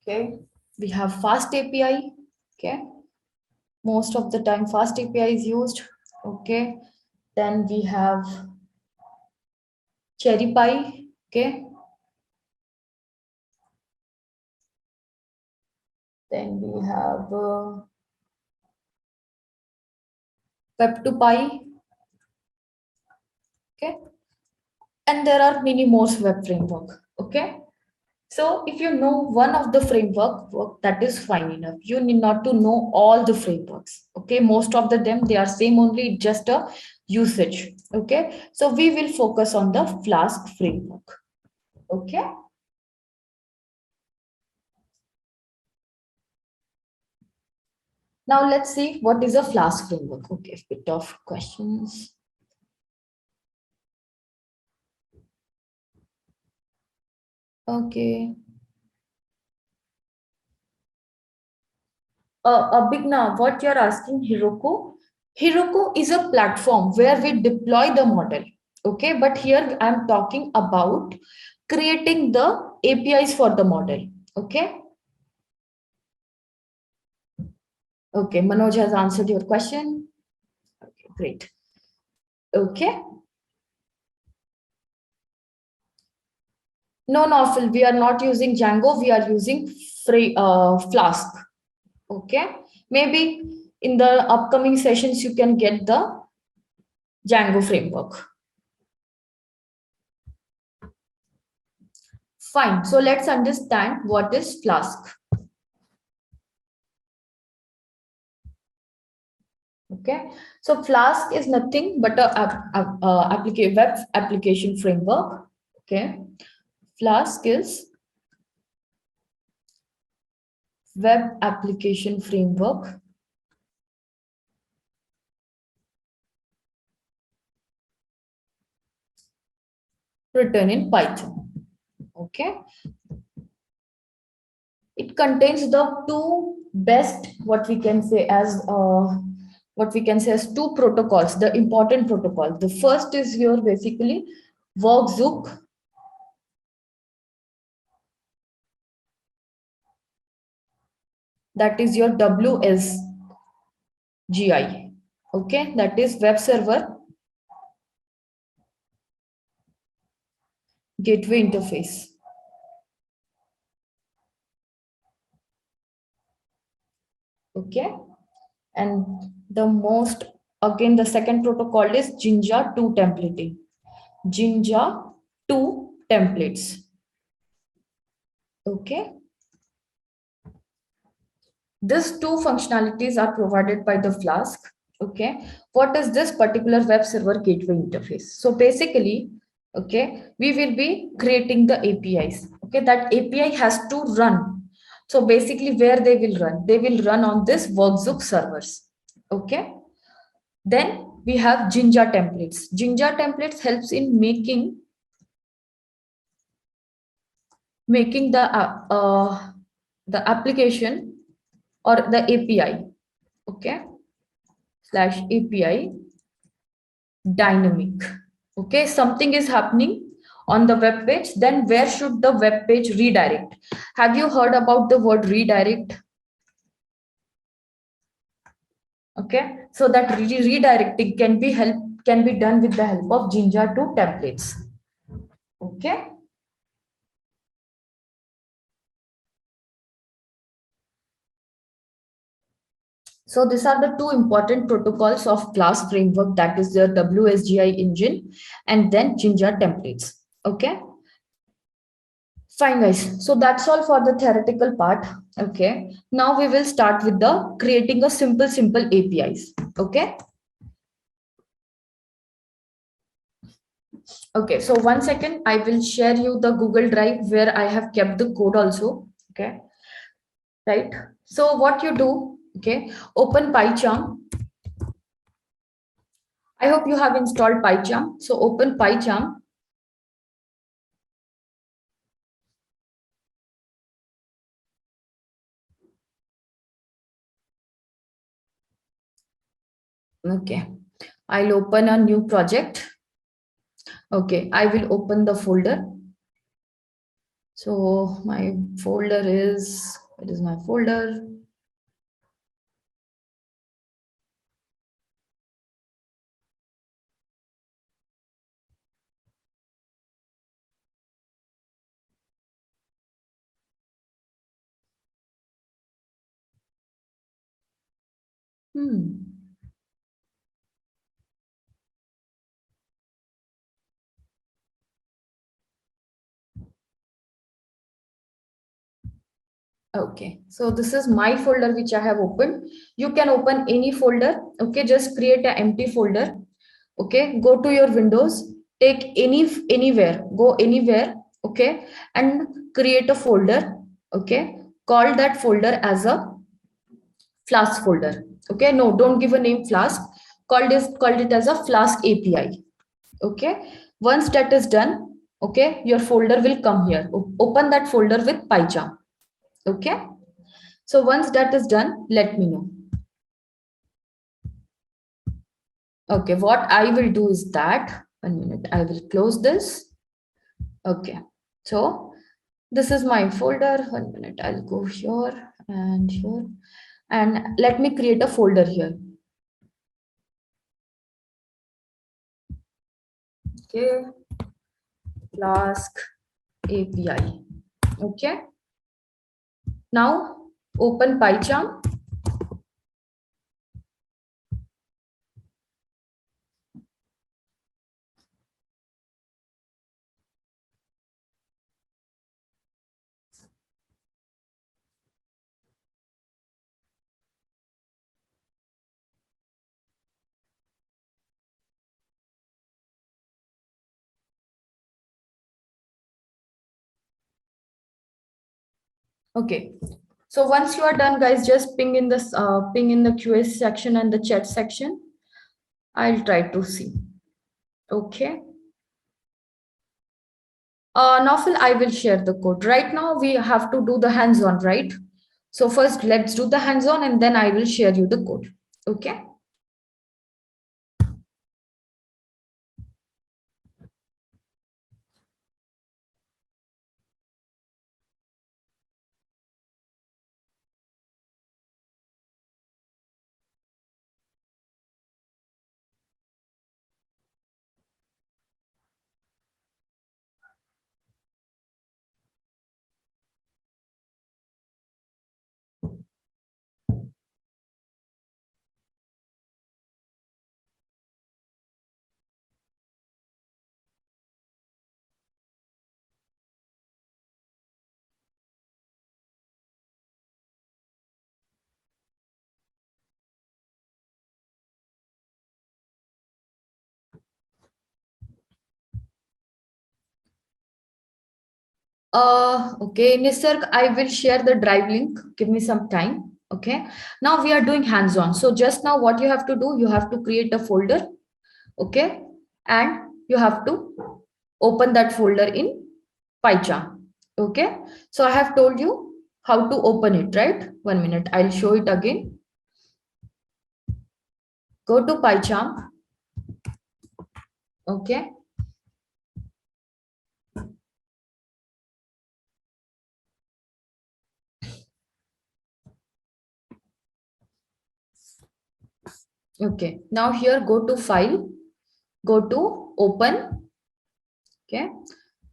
Okay, we have Fast API. Okay, most of the time Fast API is used. Okay, then we have Cherry Pie. Okay, then we have Web2Py. Okay, and there are many more web framework. Okay, so if you know one of the framework, that is fine enough. You need not to know all the frameworks. Okay, most of them they are same only, just a usage. Okay, so we will focus on the Flask framework. Okay, Now let's see what is a Flask framework. Okay, a bit of questions. Okay. Abhigna, what you're asking, Heroku? Heroku is a platform where we deploy the model. Okay, but here I'm talking about creating the APIs for the model. Okay. Okay, Manoj has answered your question. Okay, great. Okay. No, Phil, we are not using Django. We are using Flask. Okay. Maybe in the upcoming sessions, you can get the Django framework. Fine. So let's understand what is Flask. Okay. So Flask is nothing but a web application framework. Okay. Flask is web application framework written in Python. Okay. It contains the two best, what we can say as two protocols, the important protocol. The first is your basically workzook. That is your WSGI. Okay, that is web server gateway interface. Okay, and the second protocol is Jinja 2 templating. Jinja 2 templates. Okay. These two functionalities are provided by the Flask. Okay. What is this particular web server gateway interface? So basically, okay, we will be creating the APIs. Okay, that API has to run. So basically, where they will run? They will run on this workzook servers. Okay. Then we have Jinja templates. Jinja templates helps in making the application or the API. Okay. /API dynamic. Okay, something is happening on the web page, then where should the web page redirect? Have you heard about the word redirect? Okay, so that redirecting can be done with the help of Jinja 2 templates. Okay. So these are the two important protocols of Flask framework, that is the WSGI engine and then Jinja templates. Okay. Fine, guys. So that's all for the theoretical part. Okay. Now we will start with the creating a simple APIs. Okay. Okay. So 1 second, I will share you the Google Drive where I have kept the code also. Okay. Right. So what you do, okay, open PyCharm. I hope you have installed PyCharm. So open PyCharm. Okay. I'll open a new project. Okay. I will open the folder. So my folder is, it is my folder. Okay, so this is my folder which I have opened. You can open any folder. Okay, just create an empty folder. Okay, go to your Windows, take anywhere, go anywhere. Okay, and create a folder. Okay, call that folder as a Flask folder. Okay, no, don't give a name Flask. Called it as a Flask API. Okay, once that is done, okay, your folder will come here. Open that folder with PyCharm. Okay, so once that is done, let me know. Okay, what I will do is that, 1 minute, I will close this. Okay, so this is my folder. 1 minute, I'll go here and here, and let me create a folder here. Okay, Flask API. Okay, now open PyCharm. Okay, so once you are done, guys, just ping in this ping in the QA section and the chat section. I'll try to see. Okay. Naufal, I will share the code. Right now, we have to do the hands-on, right? So first, let's do the hands-on, and then I will share you the code. Okay. Okay, Nisarg, I will share the drive link. Give me some time. Okay. Now we are doing hands-on. So just now, what you have to do, you have to create a folder. Okay. And you have to open that folder in PyCharm. Okay. So I have told you how to open it, right? 1 minute. I'll show it again. Go to PyCharm. Okay. Okay. Now here, go to File, go to Open. Okay.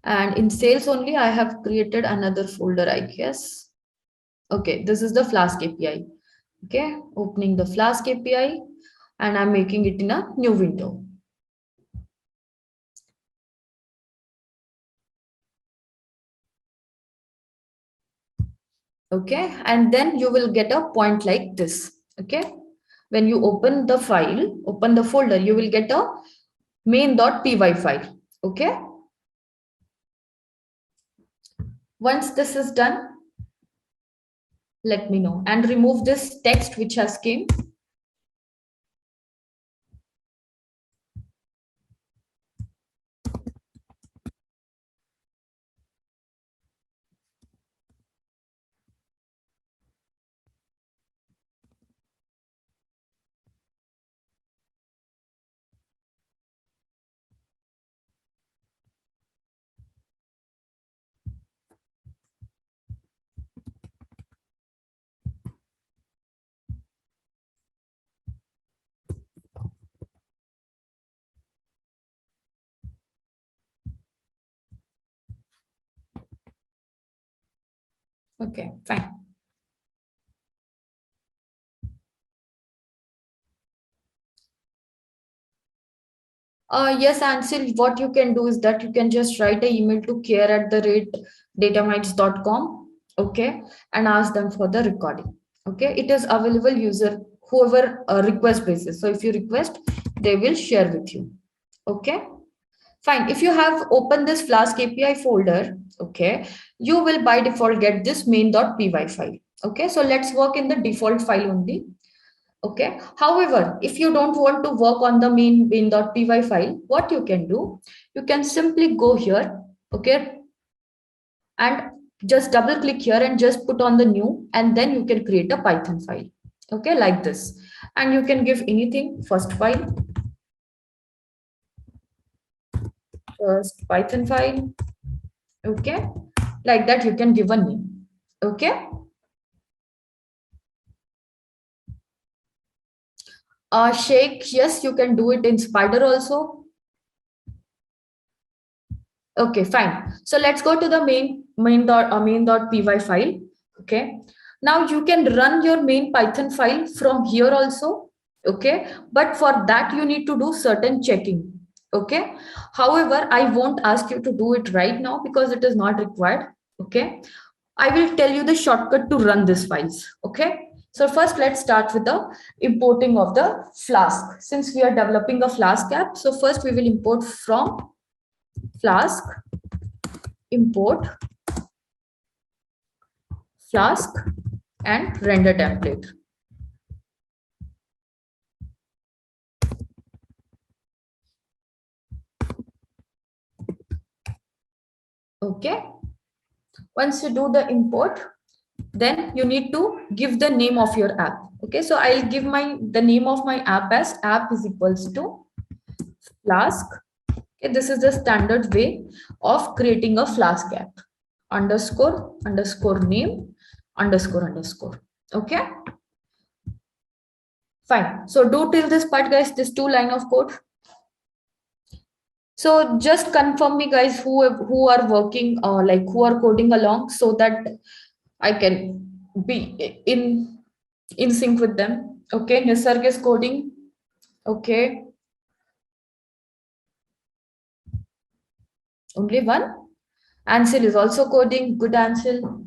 And in sales only, I have created another folder, I guess. Okay. This is the Flask API. Okay. Opening the Flask API, and I'm making it in a new window. Okay. And then you will get a point like this. Okay. When you open the file, open the folder, you will get a main.py file. Okay. Once this is done, let me know, and remove this text which has came. Okay, fine. Yes, Ansel, what you can do is that you can just write an email to care@datamites.com, okay, and ask them for the recording. Okay, it is available user whoever request basis. So if you request, they will share with you. Okay, fine. If you have opened this Flask API folder, okay, you will by default get this main.py file. Okay, so let's work in the default file only. Okay. However, if you don't want to work on the main.py file, what you can do, you can simply go here, okay, and just double click here and just put on the new, and then you can create a Python file, okay, like this. And you can give anything, first Python file, okay, like that. You can give a name, okay. Shake, yes, you can do it in Spider also. Okay, fine. So let's go to the main.py file. Okay. Now you can run your main Python file from here also. Okay. But for that, you need to do certain checking. Okay. However, I won't ask you to do it right now because it is not required. Okay. I will tell you the shortcut to run these files. Okay. So first, let's start with the importing of the Flask. Since we are developing a Flask app, so first we will import from Flask, import Flask and render template. Okay. Once you do the import, then you need to give the name of your app. Okay. So I'll give the name of my app as app is equals to Flask. Okay. This is the standard way of creating a Flask app. Underscore, underscore name, underscore, underscore. Okay. Fine. So do till this part, guys, this 2 line of code. So just confirm me, guys, who are working, like who are coding along, so that I can be in sync with them. Okay, Nisarg is coding. Okay, only one. Ansel is also coding. Good, Ansel.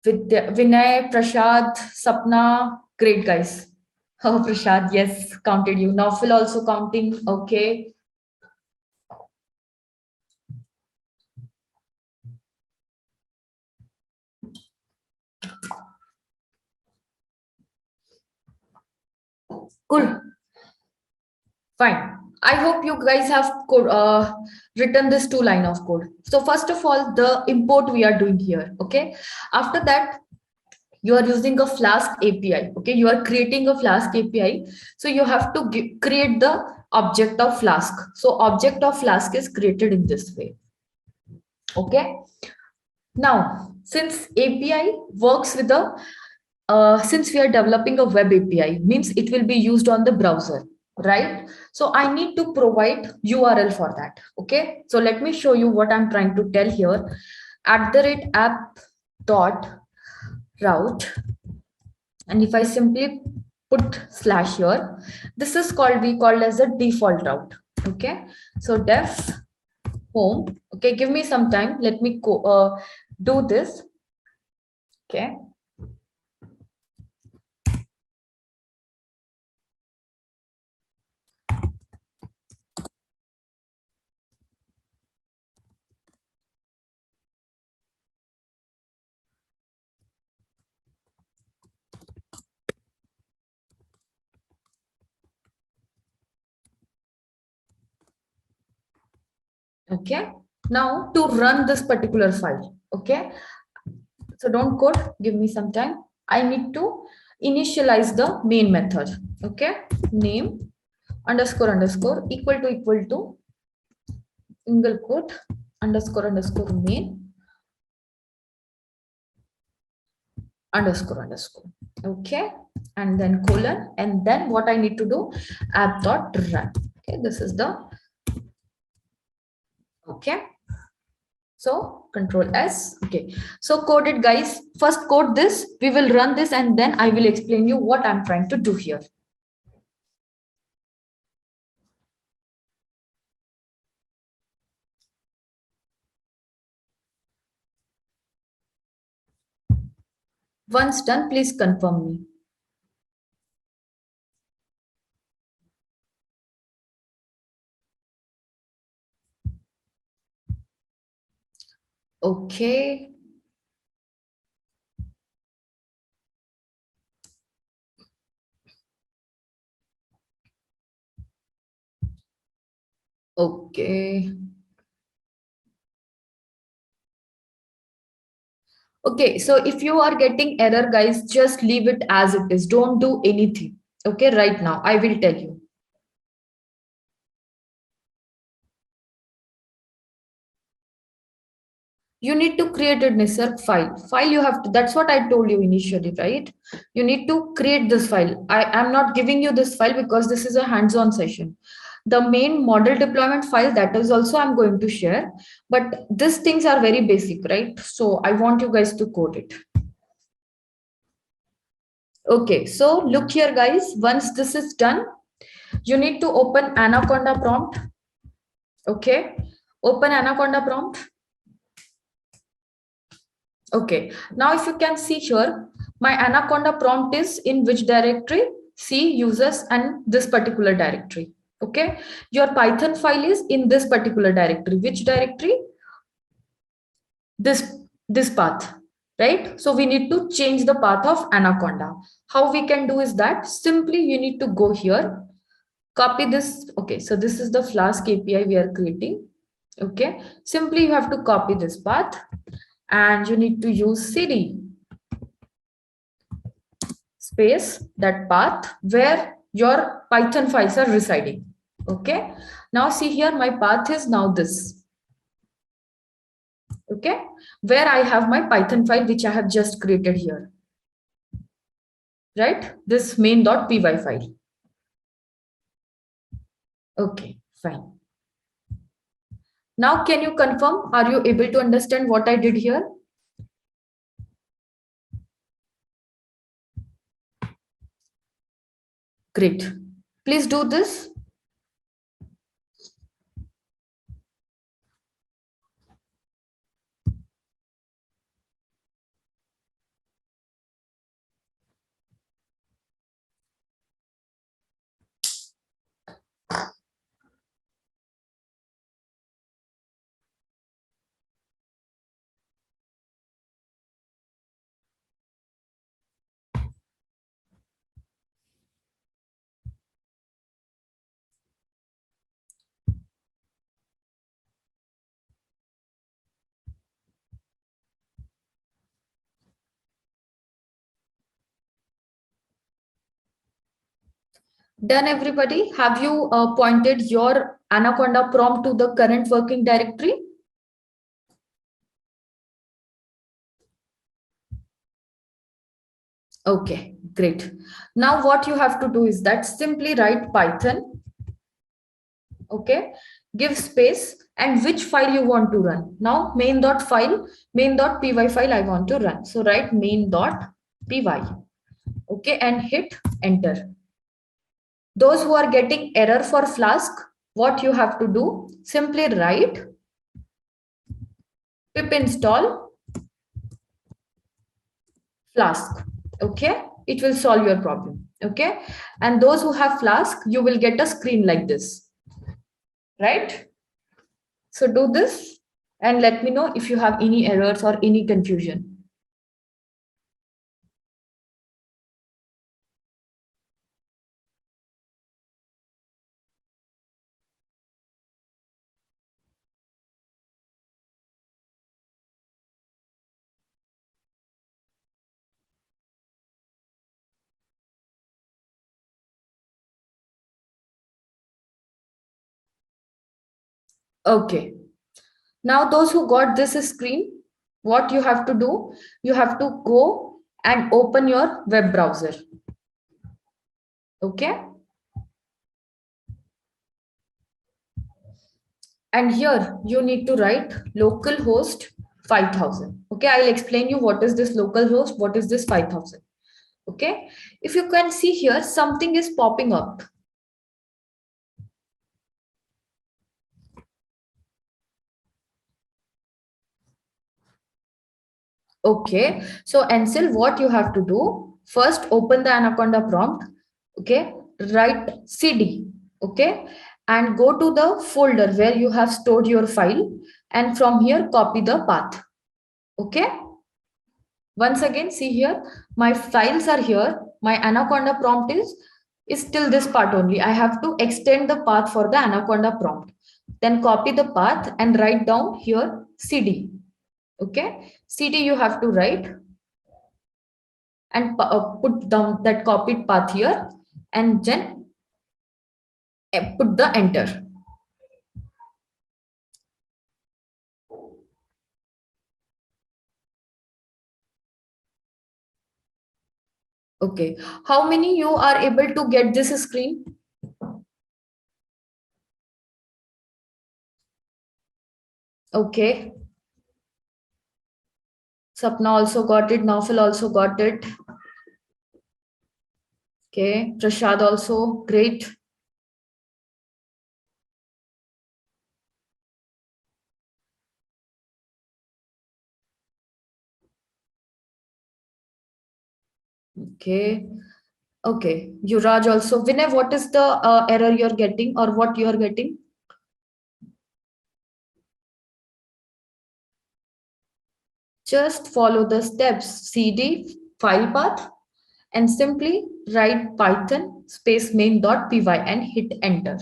Vinay, Prashad, Sapna, great guys. Oh, Prashad, yes, counted you. Naufal also counting. Okay. Cool. Fine. I hope you guys have written this 2 line of code. So first of all, the import we are doing here. Okay. After that, you are using a Flask API. Okay. You are creating a Flask API. So you have to create the object of Flask. So object of Flask is created in this way. Okay. Now, since API works with since we are developing a web API, means it will be used on the browser, right? So I need to provide URL for that. Okay. So let me show you what I'm trying to tell here. @app.route. And if I simply put slash here, this is called as a default route. Okay. So def home. Okay. Give me some time. Let me do this. Okay. Okay. Now to run this particular file. Okay. So don't code, give me some time. I need to initialize the main method. Okay. Name underscore underscore equal to single quote underscore underscore main underscore underscore. Okay. And then colon. And then what I need to do, app.run. Okay. This is the, okay. So control S. Okay. So code it, guys. First code this. We will run this and then I will explain you what I'm trying to do here. Once done, please confirm me. Okay. Okay. Okay, so if you are getting error, guys, just leave it as it is. Don't do anything. Okay, right now, I will tell you. You need to create a Nisarg file you have to, that's what I told you initially, right? You need to create this file. I am not giving you this file because this is a hands-on session. The main model deployment file, that is also I'm going to share, but these things are very basic, right? So I want you guys to code it. Okay, so look here, guys. Once this is done, you need to open Anaconda prompt. Okay, open Anaconda prompt. Okay, now if you can see here, my Anaconda prompt is in which directory? C users and this particular directory. Okay, your Python file is in this particular directory. Which directory? This path, right? So we need to change the path of Anaconda. How we can do is that simply you need to go here, copy this. Okay, so this is the Flask API we are creating. Okay, simply you have to copy this path and you need to use cd space that path where your Python files are residing. Okay, now see here, my path is now this. Okay, where I have my Python file which I have just created here, right? This main.py file. Okay, fine. Now can you confirm, are you able to understand what I did here? Great. Please do this. Done, everybody? Have you pointed your Anaconda prompt to the current working directory? Okay, great. Now what you have to do is that simply write Python. Okay, give space and which file you want to run. Now main.file, main.py file I want to run. So write main.py. Okay, and hit enter. Those who are getting error for Flask, what you have to do, simply write pip install Flask. Okay, it will solve your problem. Okay, and those who have Flask, you will get a screen like this, right? So do this and let me know if you have any errors or any confusion. Okay, now those who got this screen, what you have to do, you have to go and open your web browser. Okay, and here you need to write localhost 5000. Okay, I'll explain you what is this localhost, what is this 5000. Okay, if you can see here, something is popping up. Okay, so Ansel, what you have to do, first open the Anaconda prompt. Okay, write cd. Okay, and go to the folder where you have stored your file, and from here copy the path. Okay, once again, see here, my files are here. My Anaconda prompt is still this part only. I have to extend the path for the Anaconda prompt. Then copy the path and write down here CD. Okay, CD you have to write and put down that copied path here, and then put the enter. Okay, how many you are able to get this screen? Okay, Sapna also got it, Naufal also got it. Okay, Prashad also, great. Okay, okay, Yuraj also. Vinay, what is the error you're getting or what you're getting? Just follow the steps, CD, file path, and simply write Python space main.py and hit enter.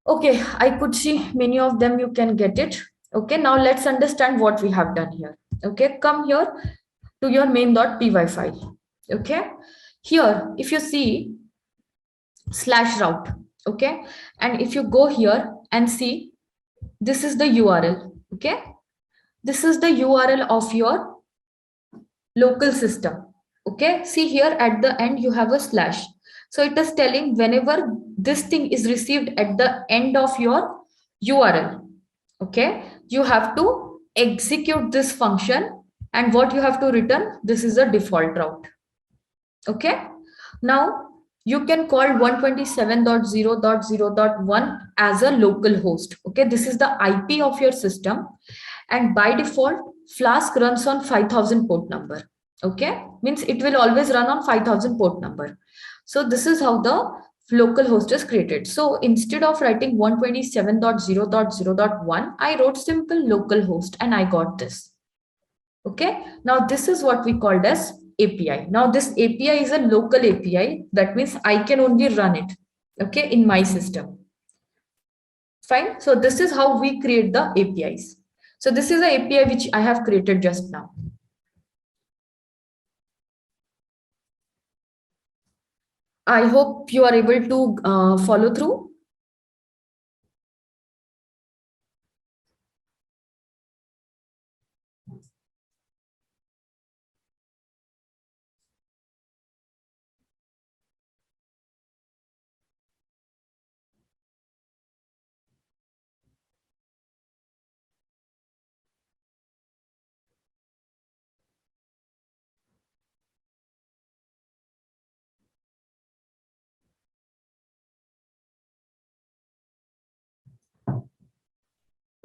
Okay, I could see many of them you can get it. Okay, now let's understand what we have done here. Okay, come here to your main.py file. Okay, here if you see slash route, okay, and if you go here and see, this is the URL. Okay, this is the URL of your local system. Okay, see here at the end you have a slash, so it is telling whenever this thing is received at the end of your URL, okay, you have to execute this function, and what you have to return, this is a default route. Okay, now you can call 127.0.0.1 as a local host. Okay, this is the IP of your system, and by default Flask runs on 5000 port number. Okay, means it will always run on 5000 port number. So this is how the local host is created. So instead of writing 127.0.0.1, I wrote simple local host and I got this. Okay, now this is what we called as API. Now this API is a local API. That means I can only run it, okay, in my system. Fine. So this is how we create the APIs. So this is the API which I have created just now. I hope you are able to follow through.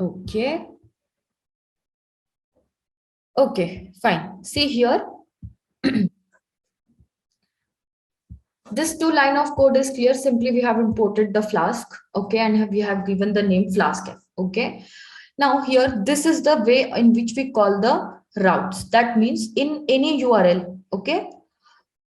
Okay. Okay, fine. See here, this two line of code is clear. Simply we have imported the Flask, okay, and we have given the name Flask. Okay. Now here, this is the way in which we call the routes. That means in any URL, okay,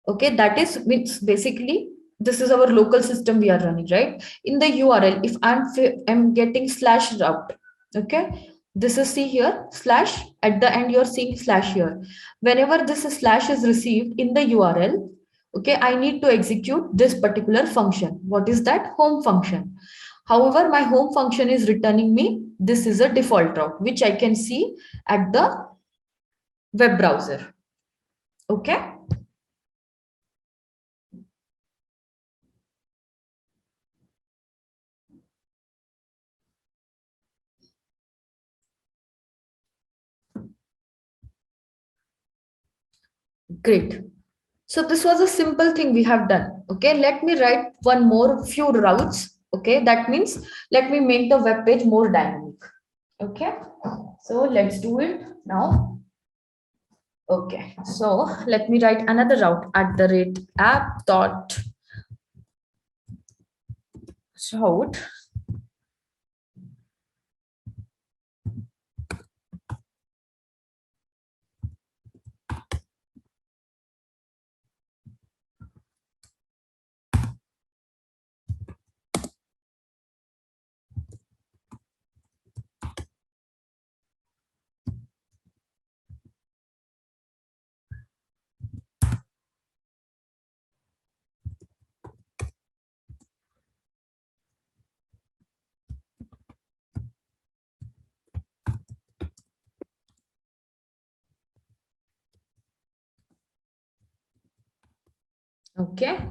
okay, that is which basically this is our local system we are running, right? In the URL, if I'm getting slash route, okay, this is, see here, slash at the end you're seeing slash here. Whenever this slash is received in the URL, okay, I need to execute this particular function. What is that? Home function. However, my home function is returning me, this is a default route which I can see at the web browser. Okay. Great. So this was a simple thing we have done. Okay, let me write one more few routes. Okay, that means let me make the web page more dynamic. Okay, so let's do it now. Okay, so let me write another route at the rate app dot route. Okay,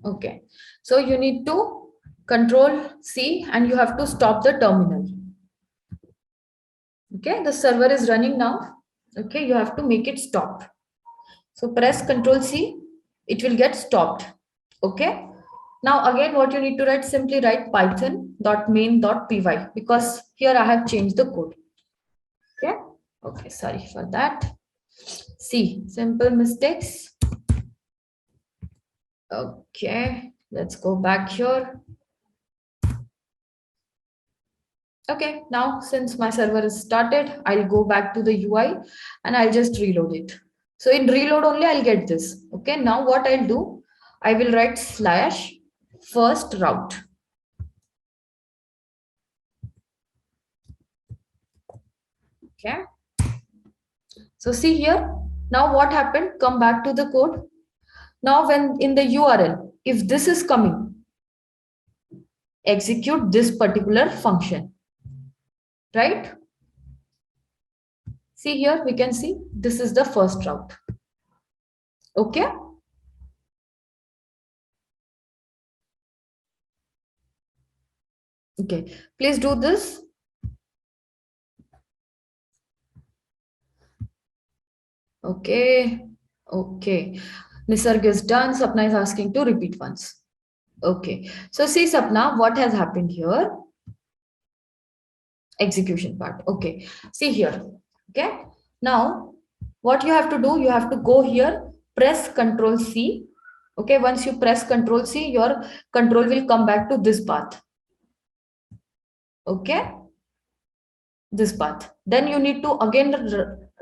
okay. So you need to control C and you have to stop the terminal. Okay, the server is running now. Okay, you have to make it stop. So press Control C, it will get stopped. Okay. Now again, what you need to write, simply write python.main.py because here I have changed the code. Okay. Okay, sorry for that. C, simple mistakes. Okay, let's go back here. Okay, now since my server is started, I'll go back to the UI and I'll just reload it. So in reload only, I'll get this. Okay, now what I'll do, I will write slash first route. Okay. So see here, now what happened? Come back to the code. Now when in the URL, if this is coming, execute this particular function, right? See here, we can see this is the first route. Okay. Okay, please do this. Okay. Okay. Nisarg is done. Sapna is asking to repeat once. Okay. So see Sapna, what has happened here? Execution part. Okay. See here. Okay. Now, what you have to do, you have to go here, press Control C. Okay. Once you press Control C, your control will come back to this path. Okay. This path. Then you need to again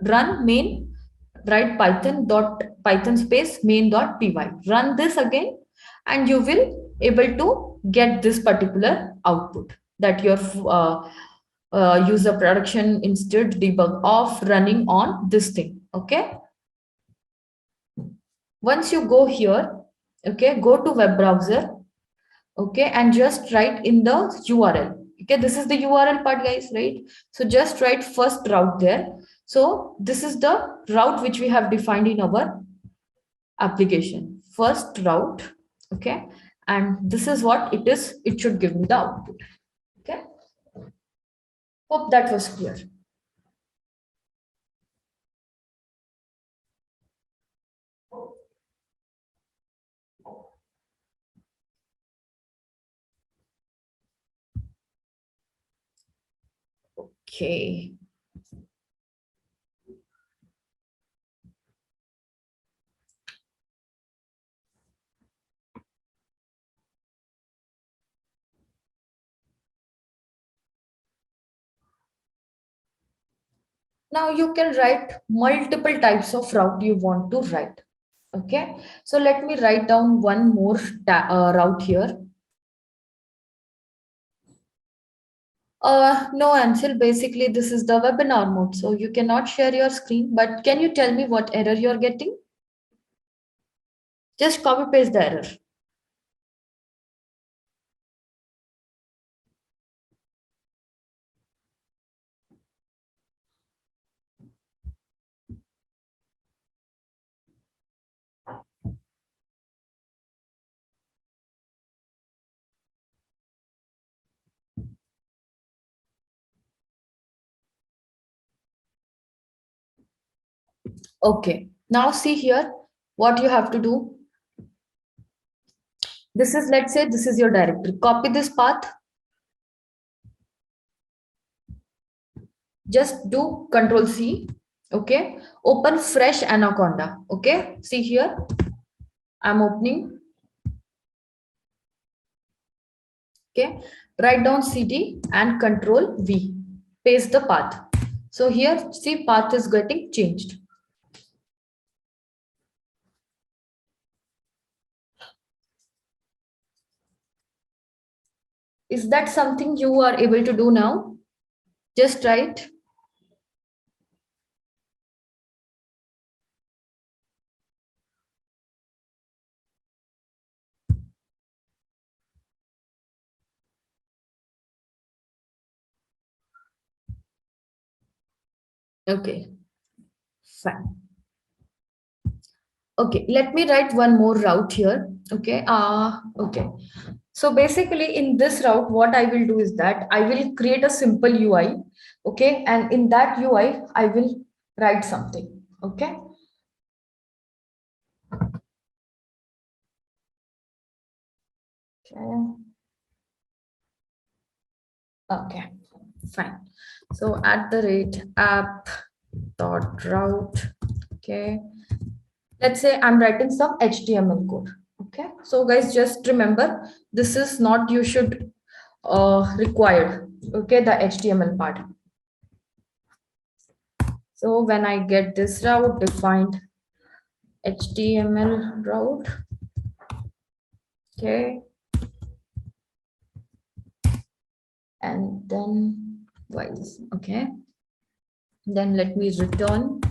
run main, write python space main.py. Run this again and you will able to get this particular output that your user production instead debug off running on this thing. Okay. Once you go here, okay, go to web browser, okay, and just write in the URL. Okay, this is the URL part, guys, right? So just write first route there. So this is the route which we have defined in our application, first route. Okay, and this is what it is. It should give me the output. Okay, hope that was clear. Okay. Now you can write multiple types of route you want to write. Okay, so let me write down one more route here. No, Ansel, basically this is the webinar mode, so you cannot share your screen, but can you tell me what error you're getting? Just copy paste the error. Okay, now see here what you have to do. This is, let's say, this is your directory. Copy this path. Just do Control C. Okay, open fresh Anaconda. Okay, see here, I'm opening. Okay, write down CD and Control V. Paste the path. So here, see, path is getting changed. Is that something you are able to do now? Just write. Okay, fine. Okay, let me write one more route here. Okay. Okay. So basically in this route, what I will do is that I will create a simple UI. Okay. And in that UI, I will write something. Okay. Okay. Okay. Fine. So at the rate app dot route. Okay. Let's say I'm writing some HTML code. Okay. So guys, just remember, this is not you should required. Okay. The HTML part. So when I get this route defined HTML route, okay, and then whiles, okay. Then let me return.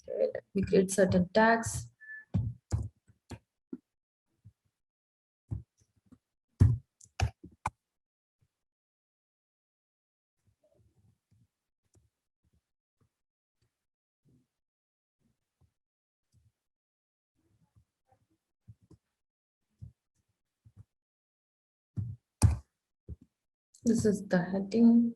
Okay, let me create certain tags. This is the heading.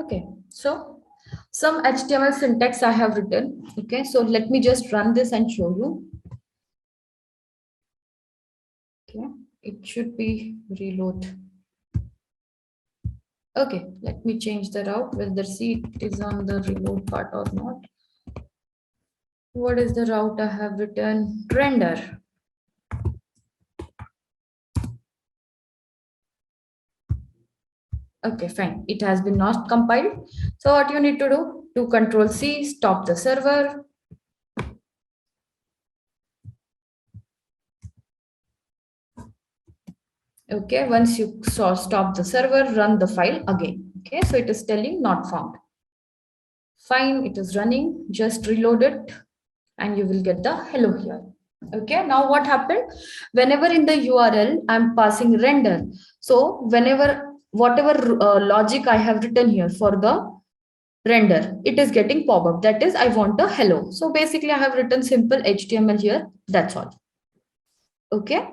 Okay, so some HTML syntax I have written. Okay, so let me just run this and show you. Okay, it should be reload. Okay, let me change the route, whether see it is on the reload part or not. What is the route I have written? Render. Okay, fine. It has been not compiled. So what you need to do? To control C, stop the server. Okay, once you saw stop the server, run the file again. Okay, so it is telling not found. Fine, it is running. Just reload it and you will get the hello here. Okay, now what happened? Whenever in the URL I'm passing render. So whenever whatever logic I have written here for the render, it is getting pop-up, that is I want a hello. So basically I have written simple HTML here, that's all. Okay,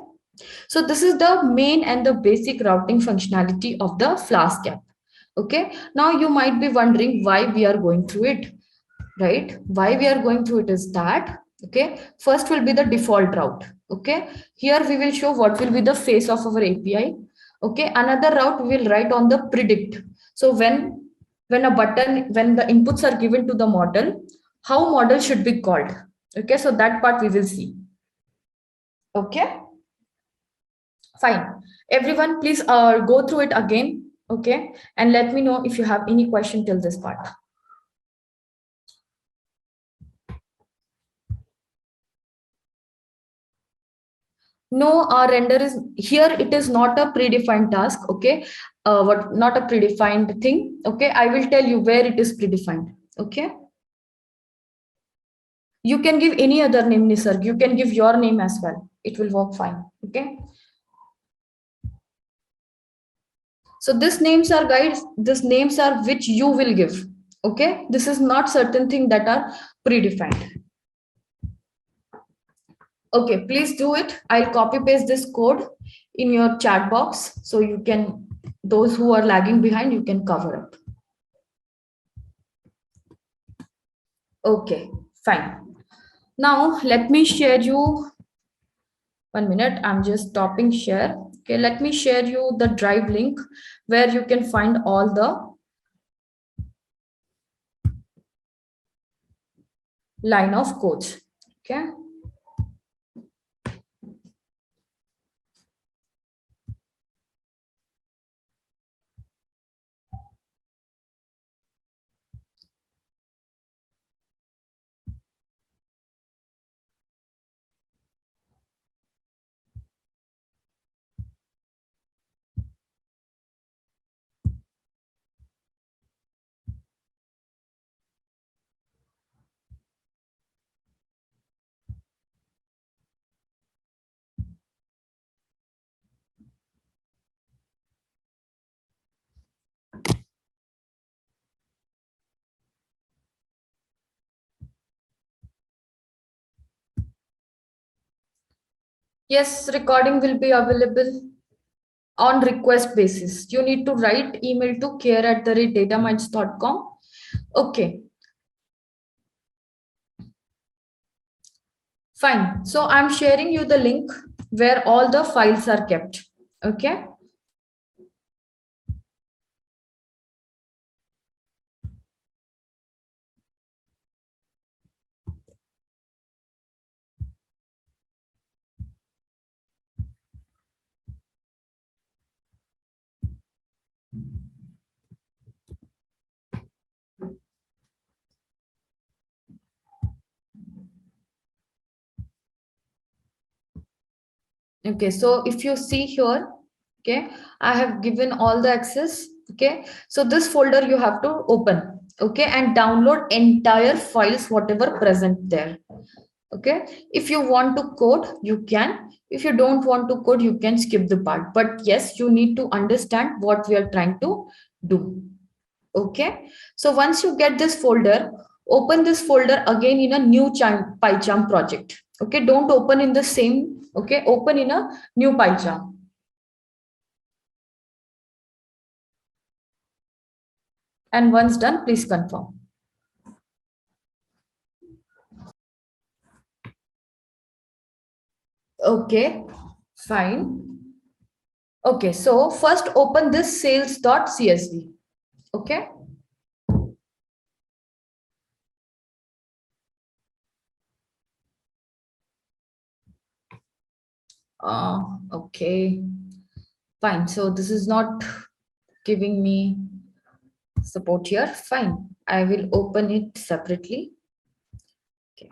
so this is the main and the basic routing functionality of the Flask app. Okay, now you might be wondering why we are going through it, right? Why we are going through it is that, okay, first will be the default route. Okay, here we will show what will be the face of our API. Okay, another route we will write on the predict. So when a button, when the inputs are given to the model, how model should be called. Okay, so that part we will see. Okay, fine. Everyone, please go through it again. Okay, and let me know if you have any question till this part. No, our render is here. It is not a predefined task. Okay, what not a predefined thing. Okay, I will tell you where it is predefined. Okay, you can give any other name, Nisarg. You can give your name as well. It will work fine. Okay. So these names are guides. These names are which you will give. Okay, this is not certain thing that are predefined. Okay, please do it. I'll copy paste this code in your chat box so you can, those who are lagging behind, you can cover up. Okay, fine. Now let me share you 1 minute. I'm just stopping share. Okay, let me share you the drive link where you can find all the line of codes. Okay. Yes, recording will be available on request basis. You need to write email to care@datamites.com. Okay, fine. So I'm sharing you the link where all the files are kept. Okay. Okay, so if you see here, okay, I have given all the access. Okay, so this folder you have to open, okay, and download entire files whatever present there. Okay, if you want to code you can, if you don't want to code you can skip the part, but yes, you need to understand what we are trying to do. Okay, so once you get this folder, open this folder again in a new PyCharm project. Okay, don't open in the same. Okay, open in a new PyCharm. And once done, please confirm. Okay, fine. Okay, so first open this sales.csv. Okay. Okay, fine. So this is not giving me support here. Fine. I will open it separately. Okay.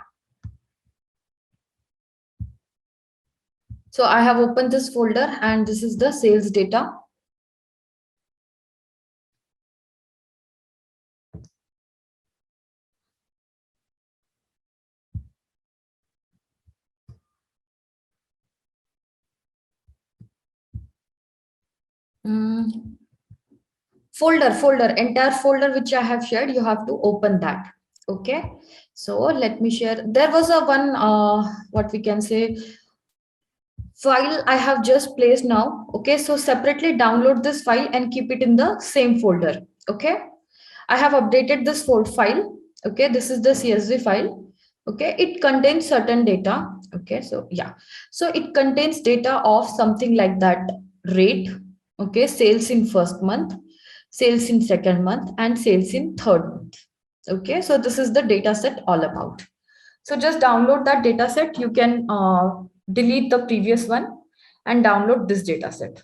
So I have opened this folder and this is the sales data. Mm, folder, entire folder which I have shared, you have to open that. Okay. So let me share. There was a one, what we can say, file I have just placed now. Okay. So separately download this file and keep it in the same folder. Okay. I have updated this file. Okay, this is the CSV file. Okay, it contains certain data. Okay, so yeah, so it contains data of something like that rate. Okay, sales in first month, sales in second month, and sales in third month. Okay, so this is the data set all about. So just download that data set. You can delete the previous one and download this data set.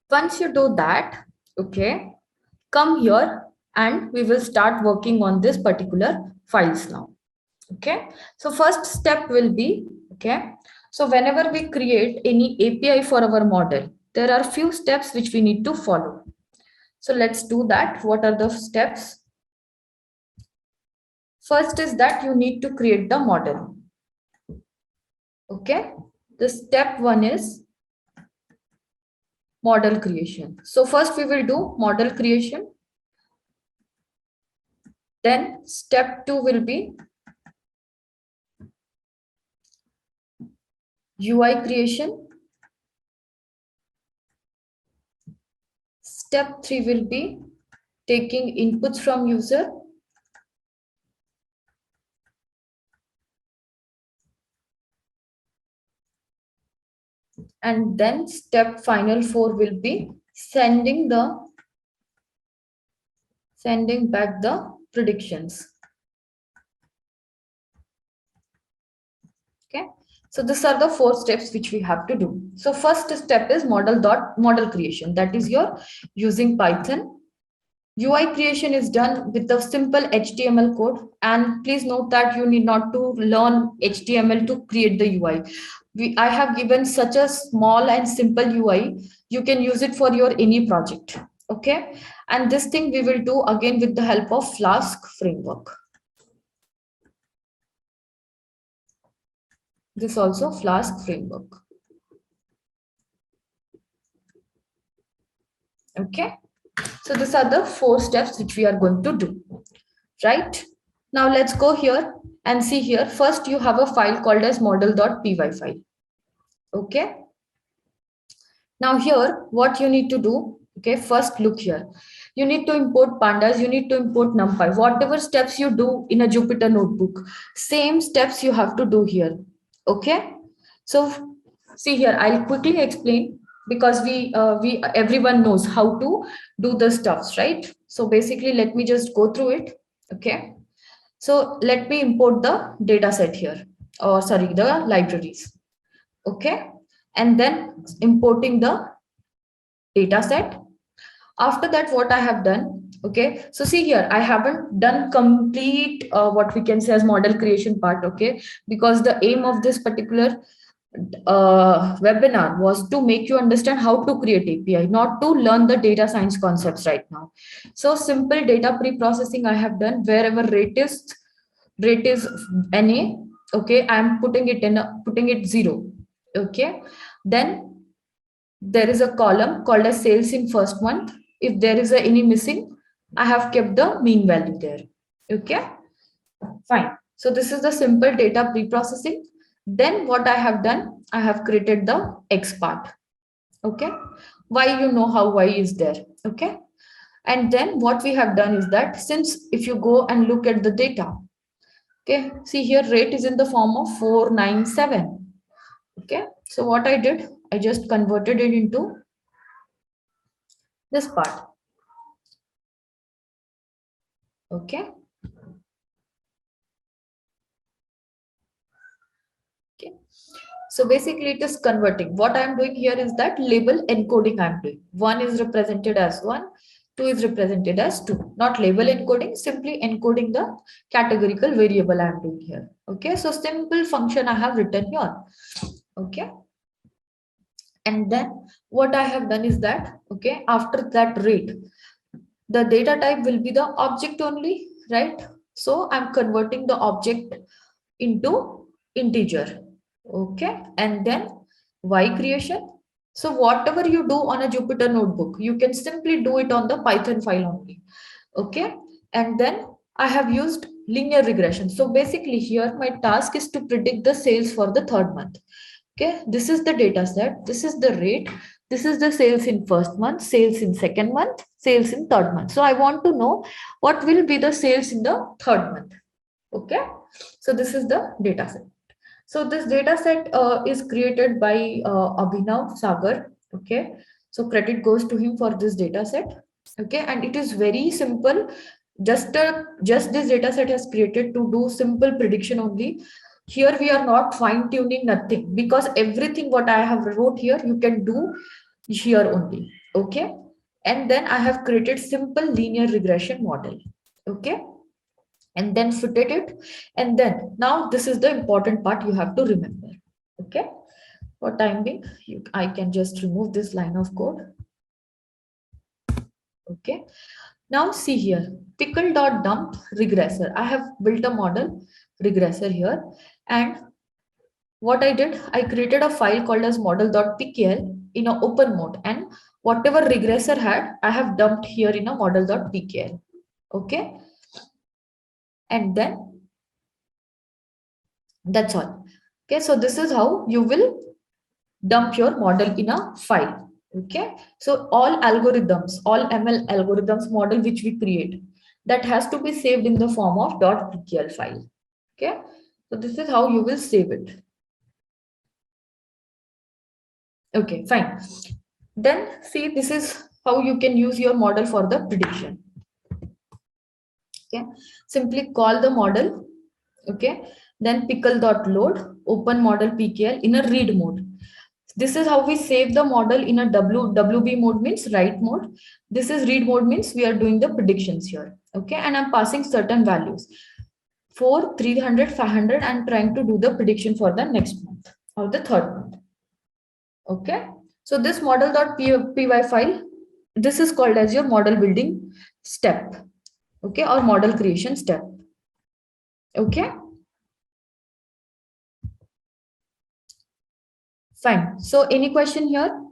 Once you do that, okay, come here and we will start working on this particular files now. Okay, so first step will be, okay, so whenever we create any API for our model, there are few steps which we need to follow. So let's do that. What are the steps? First is that you need to create the model. Okay, the step one is model creation. So first we will do model creation. Then step two will be UI creation. Step three will be taking inputs from user. And then step final four will be sending back the predictions. Okay, so these are the four steps which we have to do. So first step is model creation, that is your using Python. UI creation is done with the simple HTML code, and please note that you need not to learn HTML to create the UI. I have given such a small and simple UI. You can use it for your any project. Okay, and this thing we will do again with the help of Flask framework. This also Flask framework. Okay. So these are the 4 steps which we are going to do, right? Now let's go here and see here. First, you have a file called as model.py file. Okay. Now here, what you need to do, okay, first look here. You need to import pandas, you need to import numpy. Whatever steps you do in a Jupyter notebook, same steps you have to do here. Okay. So see here, I'll quickly explain because we everyone knows how to do the stuffs, right? So basically, let me just go through it. Okay. So let me import the data set here, or sorry, the libraries. Okay. And then importing the data set. After that, what I have done, okay, so see here, I haven't done complete what we can say as model creation part, okay, because the aim of this particular webinar was to make you understand how to create API, not to learn the data science concepts right now. So simple data pre-processing I have done. Wherever rate is NA, okay, I'm putting it putting it 0. Okay, then there is a column called as sales in first month. If there is any missing, I have kept the mean value there. Okay, fine. So this is the simple data pre-processing. Then what I have done, I have created the X part. Okay, why, you know how Y is there. Okay, and then what we have done is that, since if you go and look at the data, okay, see here, rate is in the form of 497. Okay, so what I did, I just converted it into this part. Okay. Okay. So basically it is converting. What I'm doing here is that label encoding I'm doing. One is represented as one, two is represented as two. Not label encoding, simply encoding the categorical variable I'm doing here. Okay. So simple function I have written here. Okay. And then what I have done is that, okay, after that rate, the data type will be the object only, right? So I'm converting the object into integer. Okay, and then Y creation. So whatever you do on a Jupyter notebook, you can simply do it on the Python file only. Okay, and then I have used linear regression. So basically here my task is to predict the sales for the third month. Okay, this is the data set, this is the rate, this is the sales in first month, sales in second month, sales in third month. So I want to know what will be the sales in the third month. Okay, so this is the data set. So this data set is created by Abhinav Sagar. Okay, so credit goes to him for this data set. Okay, and it is very simple. Just this data set has created to do simple prediction only. Here we are not fine tuning nothing, because everything what I have wrote here you can do here only. Okay, and then I have created simple linear regression model. Okay, and then fitted it, and then now this is the important part you have to remember. Okay, for time being I can just remove this line of code. Okay, now see here, pickle.dump regressor. I have built a model regressor here, and what I did, I created a file called as model.pkl in an open mode, and whatever regressor had I have dumped here in a model.pkl. Okay, and then that's all. Okay, so this is how you will dump your model in a file. Okay, so all algorithms, all ML algorithms model which we create, that has to be saved in the form of .pkl file. Okay, so this is how you will save it. Okay, fine. Then see, this is how you can use your model for the prediction. Okay, simply call the model. Okay, then pickle.load, open model pkl in a read mode. This is how we save the model in a WB mode, means write mode. This is read mode, means we are doing the predictions here. Okay, and I'm passing certain values. 4, 300, 500, and trying to do the prediction for the next month or the third month. Okay, so this model.py file, this is called as your model building step. Okay, or model creation step. Okay, fine. So any question here?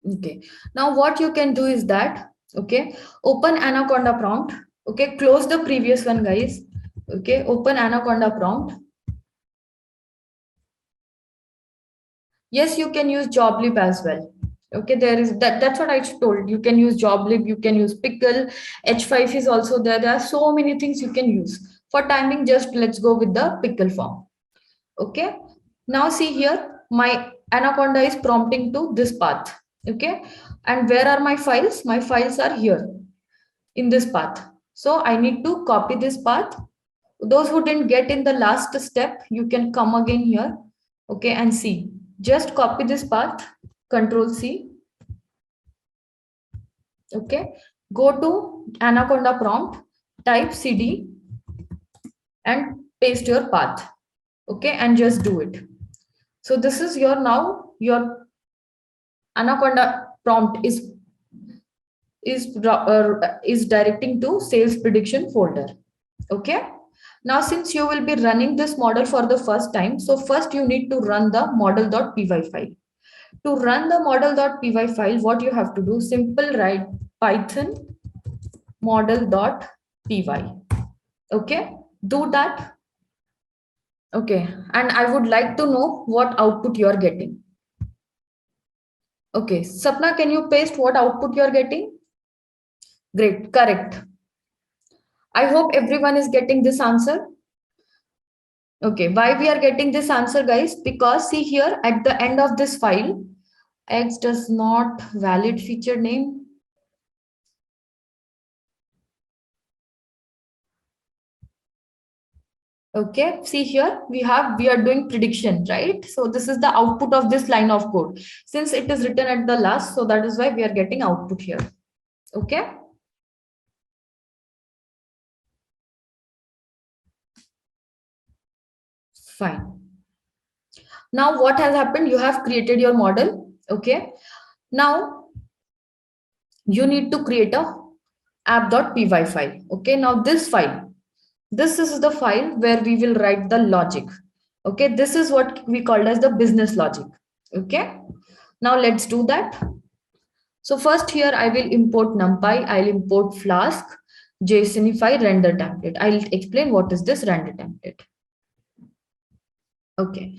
Okay. Now what you can do is that, okay, open Anaconda prompt. Okay, close the previous one, guys. Okay, open Anaconda prompt. Yes, you can use joblib as well. Okay, there is that's what I told. You can use joblib, you can use pickle, h5 is also there. There are so many things you can use. For timing, just let's go with the pickle form. Okay, now see here, my Anaconda is prompting to this path. Okay, and where are my files? My files are here in this path. So I need to copy this path. Those who didn't get in the last step, you can come again here. Okay, and see, just copy this path, Control C. Okay, go to Anaconda prompt, type cd and paste your path. Okay, and just do it. So this is your now your Anaconda prompt is directing to sales prediction folder. Okay, now since you will be running this model for the first time, so first you need to run the model.py file. To run the model.py file, what you have to do, simple write python model.py. Okay, do that. Okay, and I would like to know what output you are getting. Okay, Sapna, can you paste what output you are getting? Great, correct. I hope everyone is getting this answer. Okay, why we are getting this answer, guys? Because see here at the end of this file, x does not valid feature name. Okay, see here we are doing prediction, right? So this is the output of this line of code. Since it is written at the last, so that is why we are getting output here. Okay. Fine. Now what has happened? You have created your model. Okay. Now you need to create a app.py file. Okay. Now this file, this is the file where we will write the logic. Okay. This is what we called as the business logic. Okay. Now let's do that. So first here I will import NumPy. I'll import Flask, JSONify render template. I'll explain what is this render template. Okay.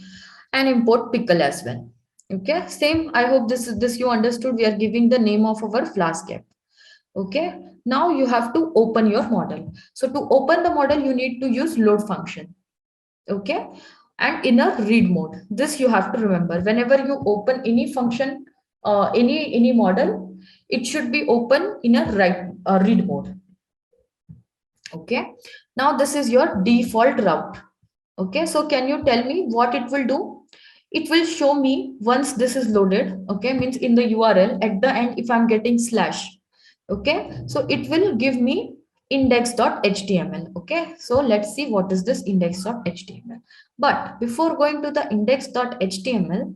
And import pickle as well. Okay, same. I hope this you understood. We are giving the name of our Flask app. Okay, now you have to open your model. So to open the model, you need to use load function. Okay, and in a read mode. This you have to remember. Whenever you open any function, any model, it should be open in a read mode. Okay, now this is your default route. Okay, so can you tell me what it will do? It will show me once this is loaded. Okay, means in the URL at the end, if I'm getting slash, okay, so it will give me index.html. Okay, so let's see what is this index.html. But before going to the index.html,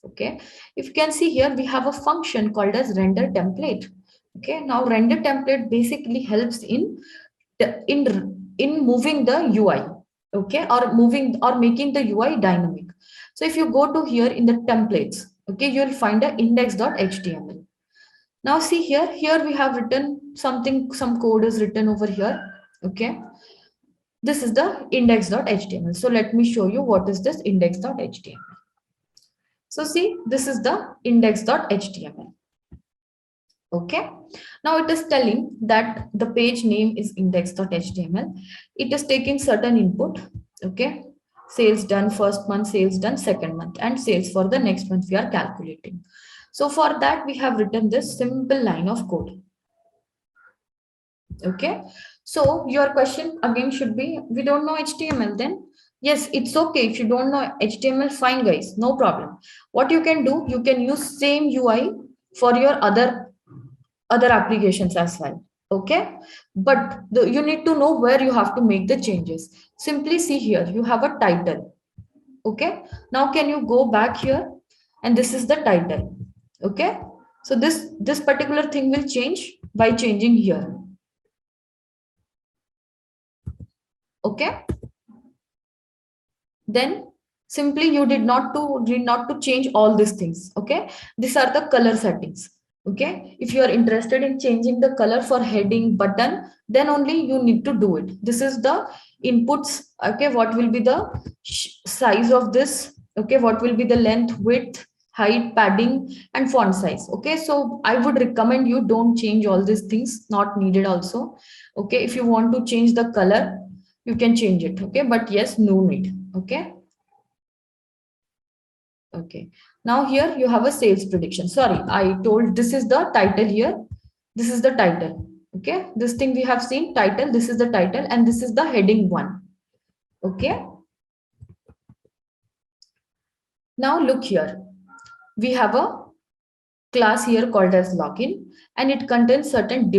okay, if you can see here, we have a function called as render template. Okay, now render template basically helps in moving the UI. Okay, or moving or making the UI dynamic. So if you go to here in the templates, okay, you'll find a index.html. Now see here we have written something, some code is written over here. Okay, this is the index.html. So let me show you what is this index.html. So see, this is the index.html. Okay, now it is telling that the page name is index.html. It is taking certain input. Okay, sales done first month, sales done second month, and sales for the next month we are calculating. So for that we have written this simple line of code. Okay, so your question again should be, we don't know HTML then? Yes, it's okay if you don't know HTML, fine guys, no problem. What you can do, you can use same UI for your other applications as well. Okay, but you need to know where you have to make the changes. Simply see here, you have a title. Okay, now can you go back here, and this is the title. Okay, so this particular thing will change by changing here. Okay, then Simply you did not to change all these things. Okay, these are the color settings. Okay, if you are interested in changing the color for heading button, then only you need to do it. This is the inputs. Okay, what will be the size of this? Okay, what will be the length, width, height, padding, and font size. Okay, so I would recommend you don't change all these things, not needed also. Okay, if you want to change the color, you can change it. Okay, but yes, no need. Okay. Okay. Now here you have a sales prediction. Sorry, I told this is the title here. This is the title. Okay. This thing we have seen title. This is the title and this is the heading one. Okay. Now look here. We have a class here called as login and it contains certain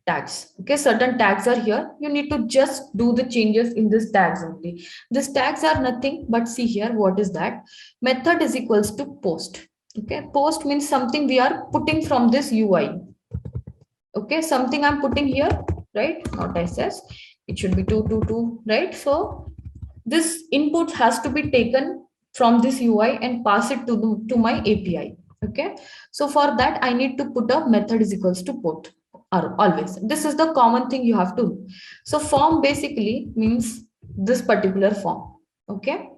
tags. Okay, certain tags are here. You need to just do the changes in this tags only. These tags are nothing but see here what is that. Method is equals to post. Okay, post means something we are putting from this UI. Okay, something I'm putting here, right? Not SS. It should be 222, right? So this input has to be taken from this UI and pass it to my API. Okay, so for that I need to put a method is equals to put or always. This is the common thing you have to do. So form basically means this particular form. Okay.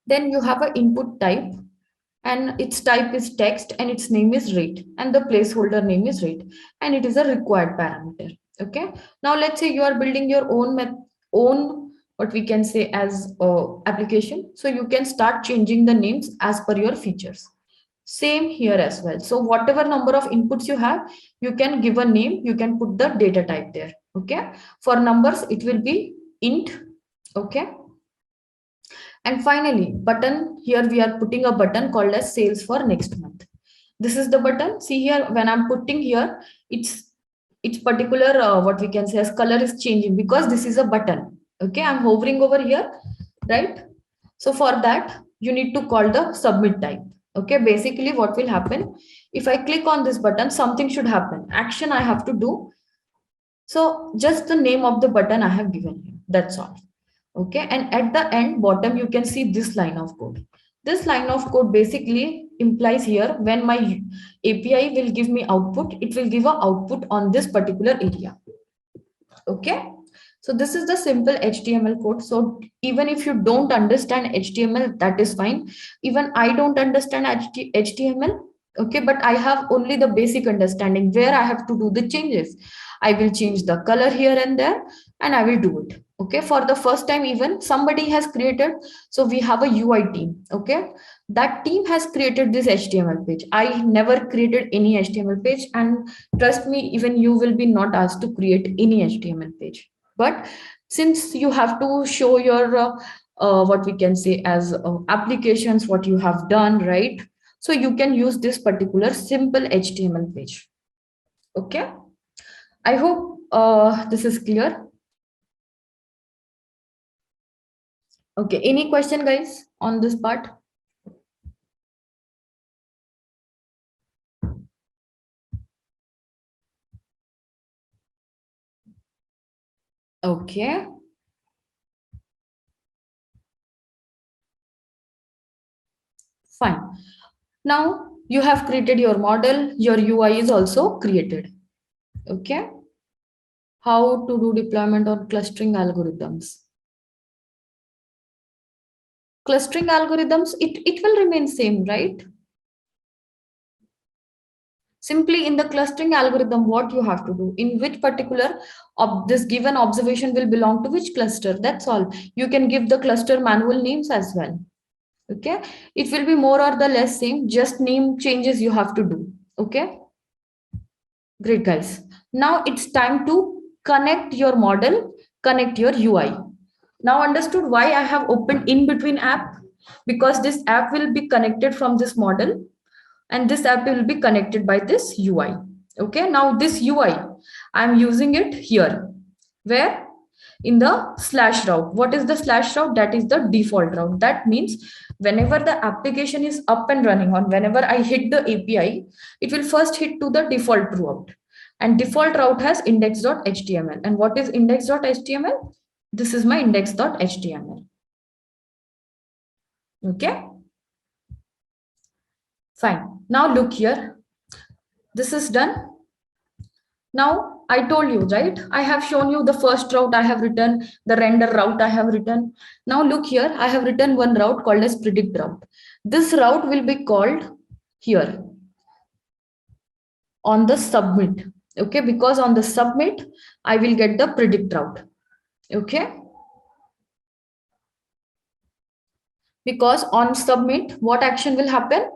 Then you have an input type and its type is text and its name is rate and the placeholder name is rate and it is a required parameter. Okay, now let's say you are building your own what we can say as application, so you can start changing the names as per your features. Same here as well. So whatever number of inputs you have, you can give a name, you can put the data type there. Okay, for numbers it will be int. Okay, and finally button, here we are putting a button called as sales for next month. This is the button. See here when I'm putting here, it's particular what we can say as color is changing because this is a button. Okay, I'm hovering over here, right? So for that you need to call the submit type. Okay, basically what will happen if I click on this button, something should happen, action I have to do. So just the name of the button I have given here, that's all. Okay, and at the end bottom you can see this line of code. This line of code basically implies here when my API will give me output, it will give a output on this particular area. Okay, so this is the simple HTML code. So even if you don't understand HTML, that is fine. Even I don't understand HTML. Okay, but I have only the basic understanding where I have to do the changes. I will change the color here and there and I will do it. Okay, for the first time even somebody has created, so we have a UI team. Okay, that team has created this HTML page. I never created any HTML page, and trust me, even you will be not asked to create any HTML page. But since you have to show your what we can say as applications, what you have done, right? So you can use this particular simple HTML page. Okay, I hope this is clear. Okay, any question guys on this part? Okay. Fine. Now you have created your model, your UI is also created. Okay. How to do deployment on clustering algorithms? Clustering algorithms, it will remain same, right? Simply in the clustering algorithm, what you have to do, in which particular this given observation will belong to which cluster, that's all. You can give the cluster manual names as well. Okay, it will be more or the less same, just name changes you have to do. Okay, great guys. Now it's time to connect your model, connect your UI. Now understood why I have opened in between app, because this app will be connected from this model and this app will be connected by this UI. Okay, now this UI, I'm using it here. Where? In the slash route. What is the slash route? That is the default route. That means whenever the application is up and running, or whenever I hit the API, it will first hit to the default route. And default route has index.html. And what is index.html? This is my index.html. Okay. Fine. Now look here. This is done. Now I told you, right? I have shown you the first route I have written, the render route I have written. Now look here, I have written one route called as predict route. This route will be called here on the submit. Okay, because on the submit, I will get the predict route. Okay. Because on submit, what action will happen?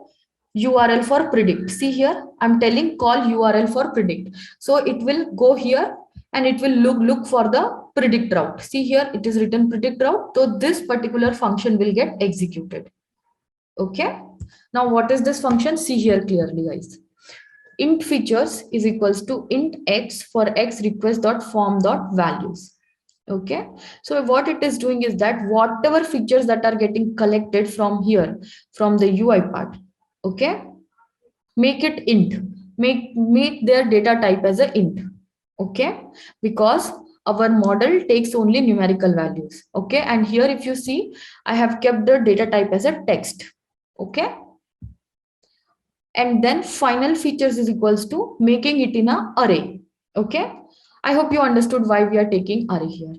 URL for predict. See here, I'm telling call URL for predict. So it will go here and it will look for the predict route. See here, it is written predict route. So this particular function will get executed. Okay. Now what is this function? See here clearly, guys. Int features is equals to int x for x request dot form dot values. Okay, so what it is doing is that whatever features that are getting collected from here, from the UI part, okay, make it int, make their data type as a int. Okay, because our model takes only numerical values. Okay, and here if you see, I have kept the data type as a text. Okay, and then final features is equals to making it in a array. Okay, I hope you understood why we are taking array here.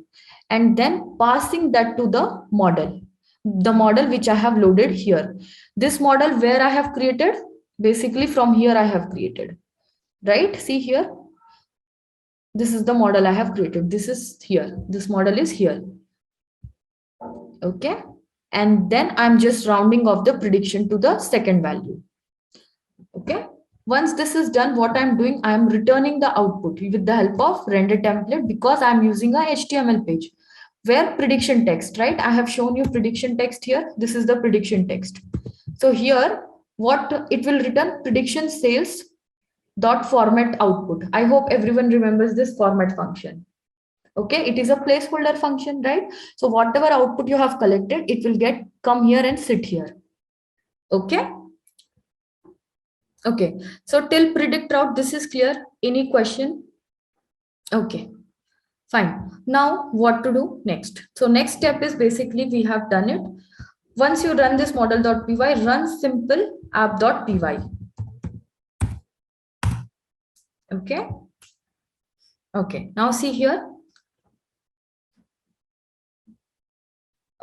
And then passing that to the model which I have loaded here. This model where I have created, basically from here I have created, right? See here, this is the model I have created. This is here, this model is here. Okay, and then I'm just rounding off the prediction to the second value. Okay, once this is done, what I'm doing, I'm returning the output with the help of render template, because I'm using a HTML page where prediction text, right? I have shown you prediction text here. This is the prediction text. So here, what it will return, prediction sales dot format output. I hope everyone remembers this format function. Okay, it is a placeholder function, right? So whatever output you have collected, it will come here and sit here. Okay. Okay, so till predict route, this is clear. Any question? Okay, fine. Now what to do next? So next step is basically we have done it. Once you run this model.py, run simple app.py. Okay. Okay, now see here.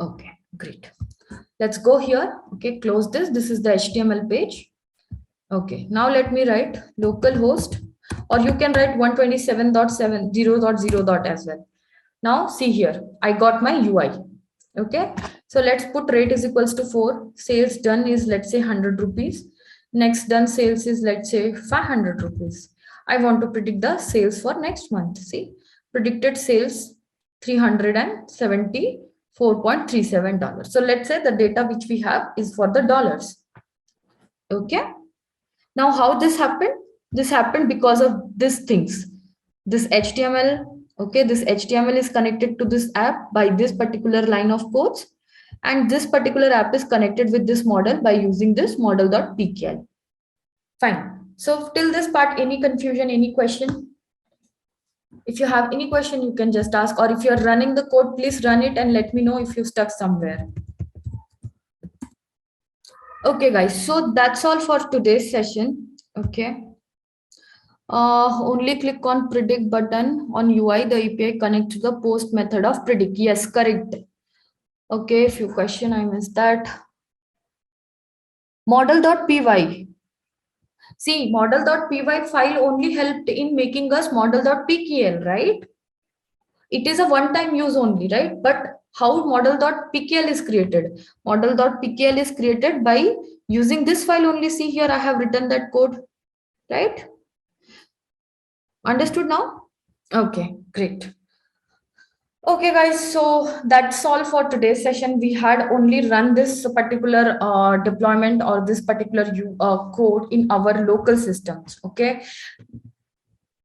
Okay, great. Let's go here. Okay, close this. This is the HTML page. Okay, now let me write localhost, or you can write 127.7.0.0. as well. Now see here, I got my UI. Okay, so let's put rate is equals to 4. Sales done is, let's say, 100 rupees. Next done sales is, let's say, 500 rupees. I want to predict the sales for next month. See, predicted sales $374.37. So let's say the data which we have is for the dollars. Okay. Now, how this happened? This happened because of these things. This HTML, okay, this HTML is connected to this app by this particular line of codes. And this particular app is connected with this model by using this model.pkl. Fine. So till this part, any confusion, any question? If you have any question, you can just ask, or if you're running the code, please run it and let me know if you stuck somewhere. Okay, guys, so that's all for today's session. Okay. Only click on predict button on UI, the API connect to the post method of predict. Yes, correct. Okay, few question, I missed that. Model.py. See, model.py file only helped in making us model.pkl, right? It is a one-time use only, right? But how model.pkl is created? Model.pkl is created by using this file only. See here, I have written that code, right? Understood now? Okay, great. Okay, guys, so that's all for today's session. We had only run this particular deployment or this particular code in our local systems. Okay,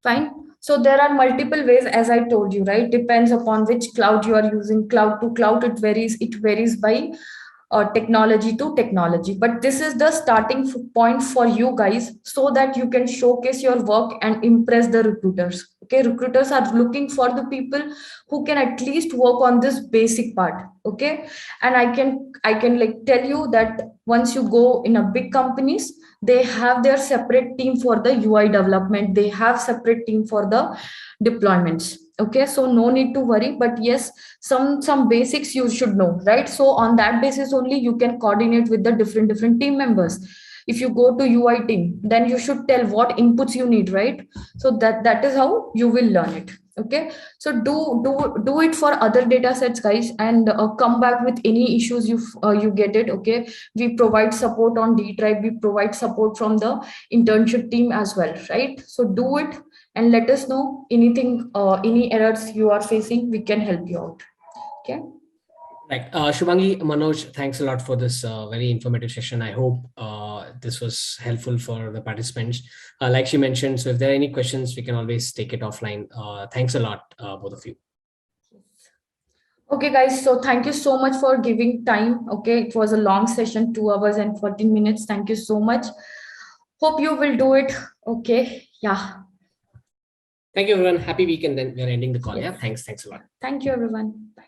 fine. So there are multiple ways, as I told you, right? Depends upon which cloud you are using. Cloud to cloud, it varies by technology to technology. But this is the starting point for you guys, so that you can showcase your work and impress the recruiters. Okay, recruiters are looking for the people who can at least work on this basic part. Okay, and I can like tell you that once you go in a big companies, they have their separate team for the UI development, they have separate team for the deployments. Okay, so no need to worry, but yes, some basics you should know, right? So on that basis only you can coordinate with the different team members. If you go to UI team, then you should tell what inputs you need, right? So that is how you will learn it. Okay, so do it for other data sets, guys, and come back with any issues you get it. Okay, we provide support on D Tribe, we provide support from the internship team as well, right? So do it and let us know anything, any errors you are facing, we can help you out. Okay. Right. Shubhangi, Manoj, thanks a lot for this very informative session. I hope this was helpful for the participants. Like she mentioned, so if there are any questions, we can always take it offline. Thanks a lot, both of you. Okay, guys. So thank you so much for giving time. Okay, it was a long session, 2 hours and 14 minutes. Thank you so much. Hope you will do it. Okay. Yeah. Thank you, everyone. Happy weekend. Then we are ending the call. Yes. Yeah. Thanks. Thanks a lot. Thank you, everyone. Bye.